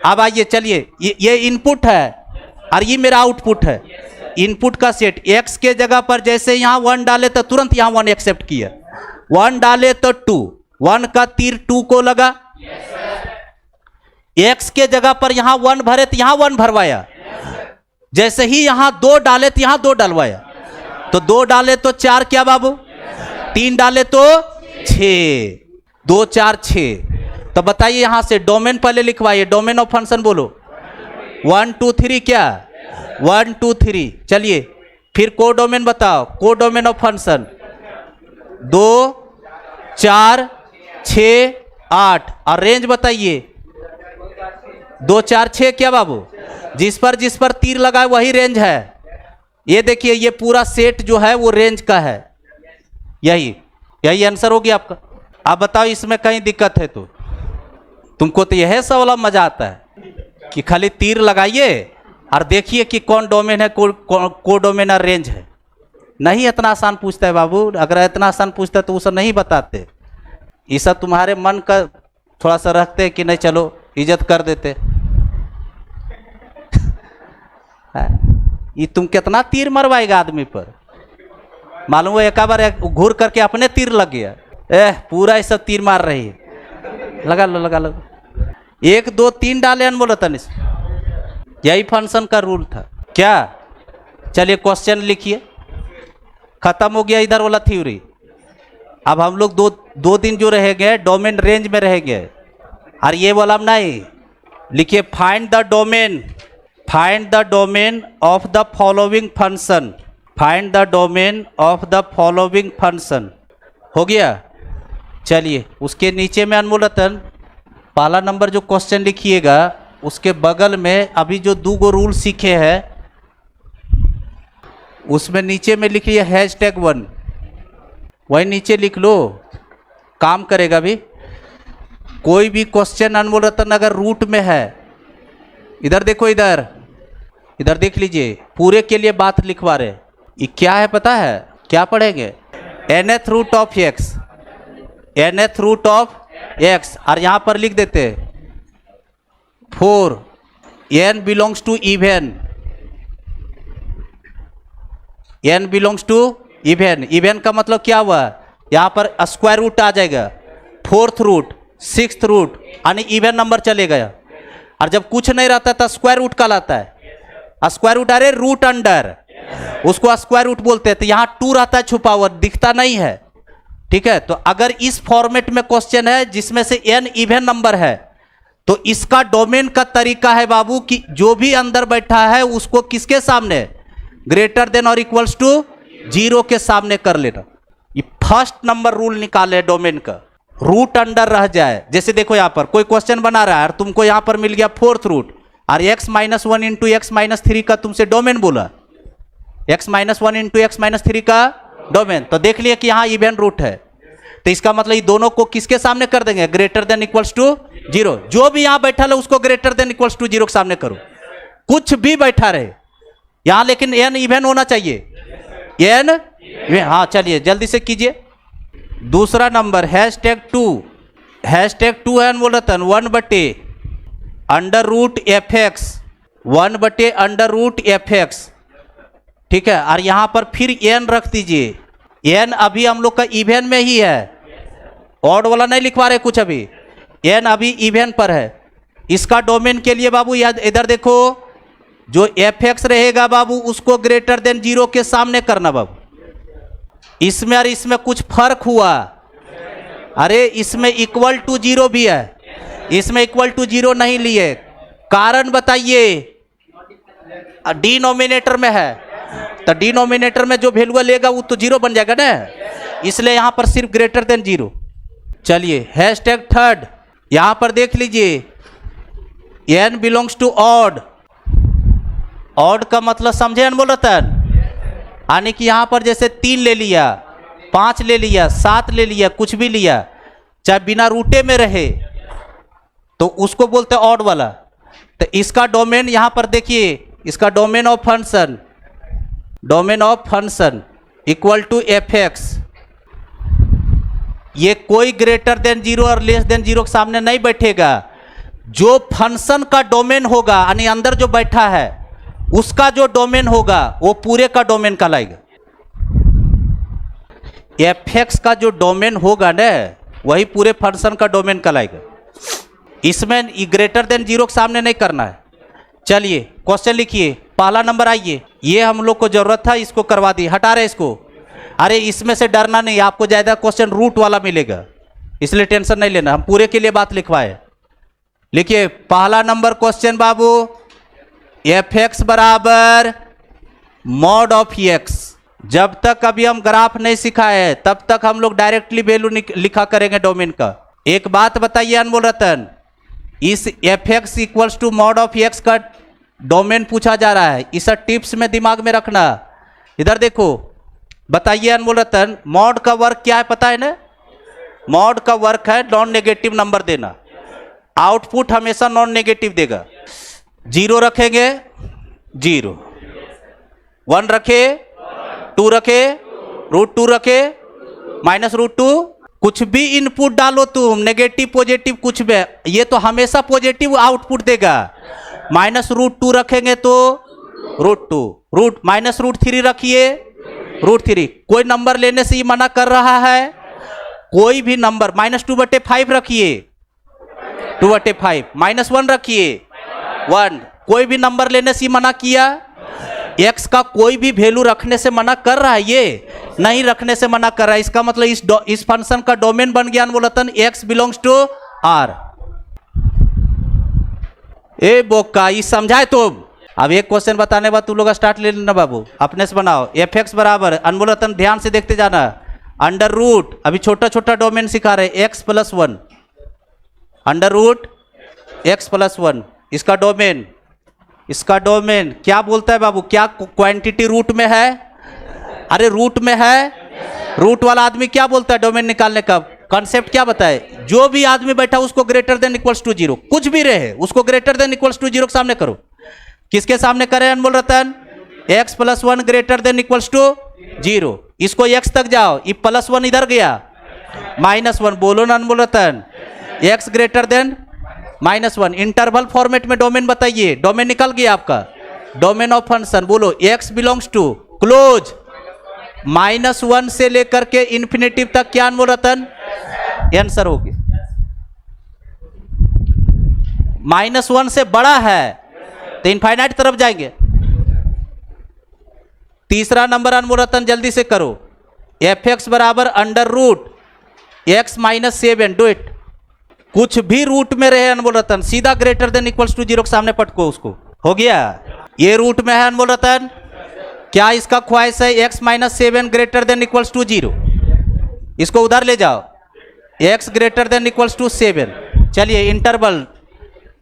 अब आइए चलिए, ये इनपुट है और ये मेरा आउटपुट है। इनपुट का सेट x के जगह पर जैसे यहाँ 1 डाले तो तुरंत यहाँ 1 एक्सेप्ट किया, 1 डाले तो 2, 1 का तीर 2 को लगा। x के जगह पर यहाँ 1 भरे तो यहाँ 1 भरवाया। जैसे ही यहाँ 2 डाले तो यहाँ 2 डलवाया। तो 2 डाले तो 4 क्या बाबू? 3 डाले तो 6, 2 4 6। तो बताइए यहां से डोमेन पहले लिखवाइए। डोमेन ऑफ फंक्शन बोलो 1 2 3 क्या? 1 2 3। चलिए फिर कोडोमेन बताओ। Codomain of function 2 4 6 8। और रेंज बताइए 2 4 6 क्या बाबू? जिस पर तीर लगा वही रेंज है। ये देखिए ये पूरा सेट जो है वो रेंज का है। यही आंसर हो गया आपका। आप बताओ इसमें कहीं दिक्कत है तो? तुमको तो यह सवाल मजा आता है कि खाली तीर लगाइए और देखिए कि कौन डोमेन है, कोडोमेन और रेंज है। नहीं इतना आसान पूछता है बाबू। अगर इतना आसान पूछता है तो उसे नहीं बताते। ये सब तुम्हारे मन का थोड़ा सा रखते हैं कि नहीं चलो इज्जत कर देते। ये तुम कितना तीर मरवाएगा आदमी पर? मालूम है एक बार घूर करके अपने तीर लग गया। पूरा ऐसा तीर मार रही है। लगा लो 1 2 3 डाले अनमोल रतन। यही फंक्शन का रूल था क्या? चलिए क्वेश्चन लिखिए। खत्म हो गया इधर वाला थ्योरी। अब हम लोग दो दिन जो रहेंगे डोमेन रेंज में रहेंगे। और ये वाला नहीं लिखिए find the domain of the following function. Find the domain of the following function हो गया। चलिए उसके नीचे में अनमोल रतन पहला नंबर जो क्वेश्चन लिखिएगा उसके बगल में अभी जो 2 रूल सीखे हैं उसमें नीचे में लिखिए #1, वही नीचे लिख लो, काम करेगा भी। कोई भी क्वेश्चन अनमोल रतन अगर रूट में है, इधर देखो, इधर देख लीजिए, पूरे के लिए बात लिखवा रहे। ये क्या है पता है, क्या पढ़ेंगे? nth root of x, nth root of x, और यहां पर लिख देते 4 n belongs to even, n belongs to even. Even का मतलब क्या हुआ, यहां पर स्क्वायर रूट आ जाएगा, 4th रूट, 6th रूट, यानी इवन नंबर चलेगा। और जब कुछ नहीं रहता था स्क्वायर रूट कहलाता है। स्क्वायर रूट, अरे रूट अंडर, उसको स्क्वायर रूट बोलते हैं। तो यहां 2 रहता है छुपा हुआ, दिखता नहीं है, ठीक है। तो अगर इस फॉर्मेट में क्वेश्चन है जिसमें से n इवन नंबर है, तो इसका डोमेन का तरीका है बाबू कि जो भी अंदर बैठा है उसको किसके सामने, ग्रेटर देन और इक्वल्स टू 0 के सामने कर लेना। ये फर्स्ट नंबर रूल निकाले डोमेन का, रूट अंडर रह जाए। जैसे देखो यहां पर कोई क्वेश्चन बना रहा है और तुमको यहां पर मिल गया 4th रूट, और x-1 इंटू x-3 का तुमसे डोमेन बोला, x-1 इंटू x-3 का डोमेन, तो देख लिया कि यहां इवन रूट है। तो इसका मतलब ये दोनों को किसके सामने कर देंगे, ग्रेटर देन इक्वल्स टू 0। जो भी यहां बैठा है उसको ग्रेटर देन इक्वल्स टू 0 के सामने करो, कुछ भी बैठा रहे यहां, लेकिन n इवन होना चाहिए, n। हाँ चलिए जल्दी से कीजिए। दूसरा नंबर #2, #2 है बोल रहा था 1/√fx, 1/√fx, ठीक है। और यहां पर फिर n रख दीजिए, n अभी हम लोग का इवन में ही है, ऑड वाला नहीं लिखवा रहे कुछ, अभी n अभी इवन पर है। इसका डोमेन के लिए बाबू याद, इधर देखो, जो fx रहेगा बाबू उसको ग्रेटर देन 0 के सामने करना बाबू। इसमें और इसमें कुछ फर्क हुआ, अरे इसमें इक्वल टू 0 भी है, इसमें इक्वल टू 0 नहीं लिए, कारण बताइए, डिनोमिनेटर में है, तो डिनोमिनेटर में जो वैल्यू लेगा वो तो 0 बन जाएगा ना, इसलिए यहां पर सिर्फ ग्रेटर देन 0। चलिए #3, यहां पर देख लीजिए, n belongs to odd. Odd का मतलब समझे अनमोल रतन, यानी कि यहां पर जैसे 3 ले लिया, 5 ले लिया, 7 ले लिया, कुछ भी लिया, चाहे बिना रूटे में रहे, तो उसको बोलते हैं ऑड वाला। तो इसका डोमेन यहां पर देखिए, इसका domain of function equal to fx। ये कोई ग्रेटर देन 0 और लेस देन 0 के सामने नहीं बैठेगा। जो फंक्शन का डोमेन होगा, यानी अंदर जो बैठा है उसका जो डोमेन होगा वो पूरे का डोमेन कहलाएगा। fx का जो डोमेन होगा ना वही पूरे फंक्शन का डोमेन कहलाएगा। इसमें ग्रेटर देन 0 के सामने नहीं करना है। चलिए क्वेश्चन लिखिए, पहला नंबर आइए, ये हम लोग को जरूरत था, इसको करवा दी, हटा रहे इसको। अरे इसमें से डरना नहीं, आपको ज्यादा क्वेश्चन रूट वाला मिलेगा, इसलिए टेंशन नहीं लेना, हम पूरे के लिए बात लिखवाए। लिखिए पहला नंबर क्वेश्चन बाबू, fx बराबर मॉड ऑफ x। जब तक अभी हम ग्राफ नहीं सिखाए तब तक हम लोग डायरेक्टली वैल्यू लिखा करेंगे डोमेन का। एक बात बताइए अनमोल रतन, इस fx equals to mod of x का डोमेन पूछा जा रहा है, इस टिप्स में दिमाग में रखना। इधर देखो, बताइए अनमोल रतन, मॉड का वर्क क्या है पता है ना? मॉड का वर्क है नॉन नेगेटिव नंबर देना, आउटपुट हमेशा नॉन नेगेटिव देगा। 0 रखेंगे 0, 1 रखे, 2 रखे, √2 रखे, -√2, कुछ भी इनपुट डालो तुम, नेगेटिव पॉजिटिव कुछ भी, ये तो हमेशा पॉजिटिव आउटपुट देगा। -√2 रखेंगे तो √2, -√3 रखिए √3। कोई नंबर लेने से ये मना कर रहा है? कोई भी नंबर, -2/5 रखिए 2/5, -1 रखिए 1, कोई भी नंबर लेने से मना किया? x का कोई भी वैल्यू रखने से मना कर रहा है? ये नहीं रखने से मना कर रहा है। इसका मतलब इस फंक्शन का डोमेन बन गया बोलतन x बिलोंग्स टू r। ए बोका, ये समझाए तो अब एक क्वेश्चन बताने बाद तू लोग स्टार्ट ले लेना बाबू, अपने से बनाओ। fx बराबर अनमोलतन ध्यान से देखते जाना, अंडर रूट, अभी छोटा छोटा डोमेन सिखा रहे, x + 1, अंडर रूट x + 1, इसका डोमेन, इसका डोमेन क्या बोलता है बाबू, क्या क्वांटिटी रूट में है? अरे रूट में है। रूट वाला आदमी क्या बोलता है डोमेन निकालने का कॉन्सेप्ट क्या बताए? जो भी आदमी बैठा उसको greater than equals to zero, कुछ भी रहे उसको greater than equals to zero के सामने करो। किसके सामने करें अनमोल रतन? x plus one greater than equals to zero. इसको x तक जाओ, ये प्लस वन इधर गया माइनस वन, बोलो ना अनमोल रतन। x greater than minus one, interval format में डोमेन बताइए। डोमेन निकल गया आपका, डोमेन ऑफ फंक्शन बोलो x belongs to close minus one से लेकर के इंफिनिटिव तक क्या अनमोल रतन? आंसर हो गया। माइनस वन से बड़ा है तो इनफाइनाइट तरफ जाएंगे। तीसरा नंबर अनमोल रतन जल्दी से करो, एफ एक्स बराबर under root x minus 7, do it. कुछ भी रूट में रहे अनमोल रतन, सीधा greater than equals to zero के सामने पटको उसको। हो गया, ये रूट में है अनमोल रतन। क्या इसका ख्वाहिश है x minus 7 greater than equals to zero? इसको उधर ले जाओ, x greater than equals to 7। चलिए interval,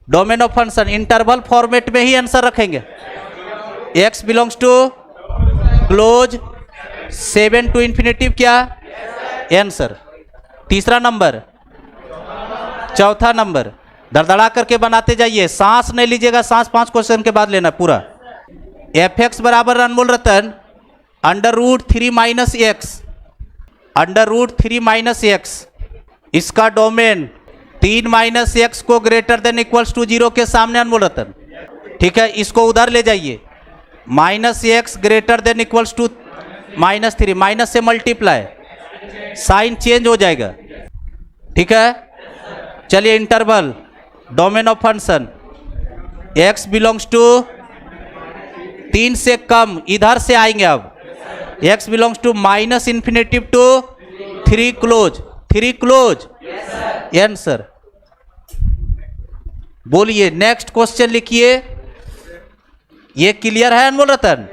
domain of function interval format में ही आंसर रखेंगे। x belongs to close 7 to infinitive क्या आंसर। तीसरा नंबर, चौथा नंबर दड़दड़ा करके बनाते जाइए, सांस नहीं लीजिएगा, सांस 5 क्वेश्चन के बाद लेना पूरा। एफ एक्स बराबर Anmol Ratan under root 3 minus X, under root 3 minus X. इसका डोमेन 3 माइनस एक्स को greater than equals to zero के सामने अनमोल रतन। ठीक है, इसको उधर ले जाइए, minus x greater than equals to minus 3, माइनस से मल्टीप्लाई, साइन चेंज हो जाएगा। ठीक है, चलिए interval, domain of function x belongs to 3 से कम, इधर से आएंगे अब। x belongs to minus infinitive to 3 close, 3 close answer. बोलिए नेक्स्ट क्वेश्चन लिखिए। ये क्लियर है अनमोल रतन?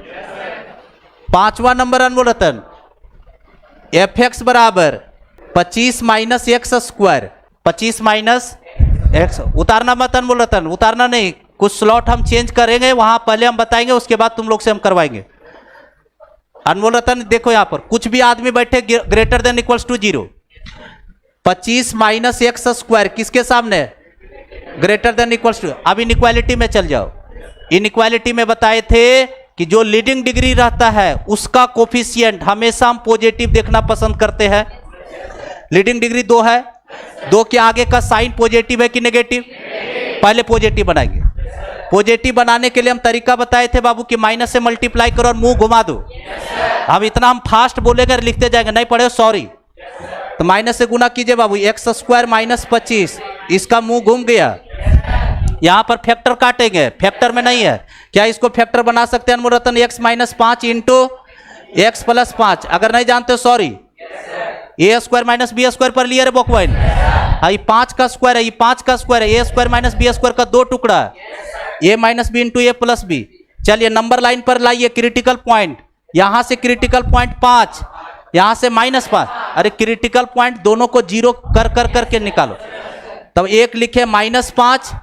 पांचवा नंबर अनमोल रतन, एफ एक्स बराबर 25 minus x square, 25 minus x. उतारना मत अनमोल रतन, उतारना नहीं, कुछ स्लॉट हम चेंज करेंगे, वहां पहले हम बताएंगे, उसके बाद तुम लोग से हम करवाएंगे। अनमोल रतन देखो यहां पर कुछ भी आदमी बैठे greater than equals to zero, 25 minus x square किसके सामने? Greater than equals to. अब इनइक्वालिटी में चल जाओ। इनइक्वालिटी में बताए थे कि जो लीडिंग डिग्री रहता है उसका कोफिशिएंट हमेशा हम पॉजिटिव देखना पसंद करते हैं। लीडिंग डिग्री 2 है, 2 के आगे का साइन पॉजिटिव है कि नेगेटिव? पहले पॉजिटिव बनाएंगे। पॉजिटिव बनाने के लिए हम तरीका बताए थे बाबू कि माइनस से मल्टीप्लाई करो और मुंह घुमा दो। अब इतना हम फास्ट बोलेंगे, लिखते जाएंगे, नहीं पढ़े सॉरी। तो माइनस से गुना कीजिए बाबू, एक्स स्क्वायर माइनस 25, इसका मुंह घूम गया। यहां पर फैक्टर काटेंगे, फैक्टर में नहीं है। क्या इसको फैक्टर बना सकते हैं Anmol Ratan? X minus 5 into X plus 5। अगर नहीं जानते sorry, A square minus B square पर लिया रे बॉकवाइन। ये 5 का स्क्वायर है, ये 5 का स्क्वायर है, ए स्क्वायर माइनस बी स्क्वायर का 2 टुकड़ा है, ए माइनस बी इंटू ए प्लस बी। चलिए नंबर लाइन पर लाइए क्रिटिकल पॉइंट, यहां से क्रिटिकल पॉइंट 5, यहां से माइनस 5। अरे क्रिटिकल पॉइंट दोनों को जीरो कर कर करके निकालो। तब एक लिखे माइनस 5,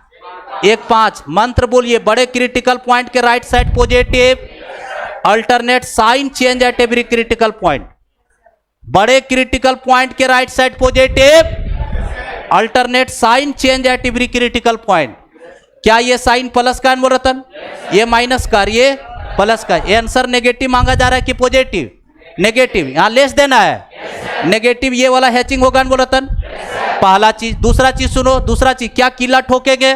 एक 5। मंत्र बोलिए, बड़े क्रिटिकल पॉइंट के right side positive, alternate sign change at every critical point. बड़े क्रिटिकल पॉइंट के right side positive, alternate sign change at every critical point. क्या ये साइन प्लस का अनमोल रतन? ये माइनस का, ये प्लस का। ये आंसर नेगेटिव मांगा जा रहा है कि पॉजिटिव? नेगेटिव। यहां लेस देना है, नेगेटिव ये वाला हैचिंग होगा अनमोल रतन। पहला चीज। दूसरा चीज सुनो, दूसरा चीज, क्या किला ठोकेंगे?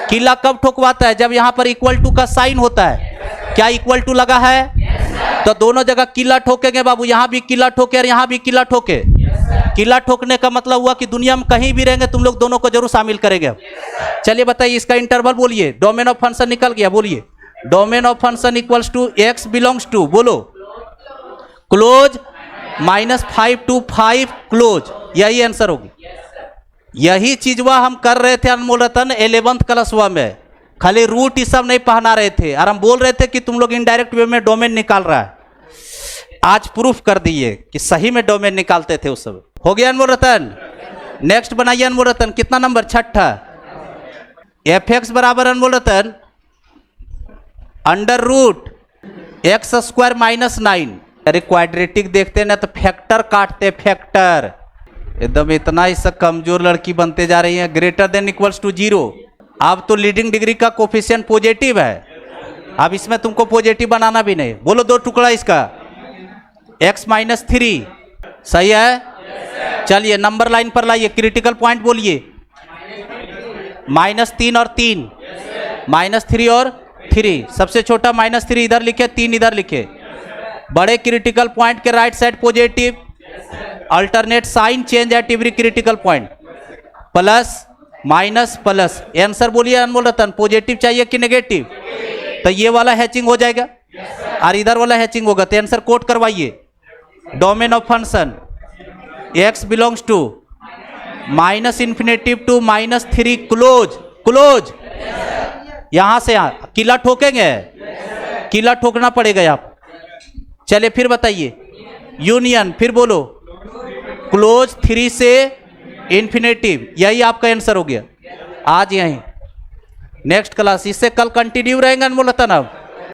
किला कब ठोकवाता है? जब यहां पर इक्वल टू का साइन होता है। क्या इक्वल टू लगा है? तो दोनों जगह किला ठोकेंगे बाबू, यहां भी किला ठोके और यहां भी किला ठोके। किला ठोकने का मतलब हुआ कि दुनिया में कहीं भी रहेंगे तुम लोग दोनों को जरूर शामिल करेंगे। चलिए बताइए इसका इंटरवल बोलिए। डोमेन ऑफ फंक्शन निकल गया, बोलिए domain of function equals to x belongs to, बोलो क्लोज -5 to 5 क्लोज। यही आंसर होगी। यही चीज वह हम कर रहे थे अनमोल रतन 11th क्लास में। खाली रूट ये सब नहीं पढ़ना रहे थे और हम बोल रहे थे कि तुम लोग इनडायरेक्ट वे में डोमेन निकाल रहा है। आज प्रूफ कर दिए कि सही में डोमेन निकालते थे उस समय। हो गया अनमोल रतन? नेक्स्ट बनाइए अनमोल रतन। कितना नंबर? 6ठा। एफ एक्स बराबर Anmol Ratan under root X square minus 9। अरे क्वाड्रेटिक देखते ना तो फैक्टर काटते, फैक्टर एकदम इतना ही सब कमजोर लड़की बनते जा रही है। Greater than equals to 0। अब तो लीडिंग डिग्री का कोफिशिएंट पॉजिटिव है, अब इसमें तुमको पॉजिटिव बनाना भी नहीं। बोलो 2 टुकड़ा इसका x माइनस 3 सही है। चलिए नंबर लाइन पर लाइए, क्रिटिकल पॉइंट बोलिए। -3 और 3, -3 और 3। सबसे छोटा -3 इधर लिखे, 3 इधर लिखे। बड़े क्रिटिकल पॉइंट के right side positive, alternate sign change at every critical point, plus minus plus. Answer बोलिए अनमोल रतन, पॉजिटिव चाहिए कि नेगेटिव? तो ये वाला हैचिंग हो जाएगा और इधर वाला हैचिंग होगा। तो आंसर कोट करवाइए। Domain of function x belongs to -∞ to -3 close, close. यहां से यहां किला ठोकेंगे, किला ठोकना पड़ेगा आप। चलिए फिर बताइए यूनियन, फिर बोलो क्लोज 3 से इन्फिनेटिव। यही आपका आंसर हो गया आज। यहीं नेक्स्ट क्लास, इससे कल कंटिन्यू रहेंगे अनमोल रतन। अब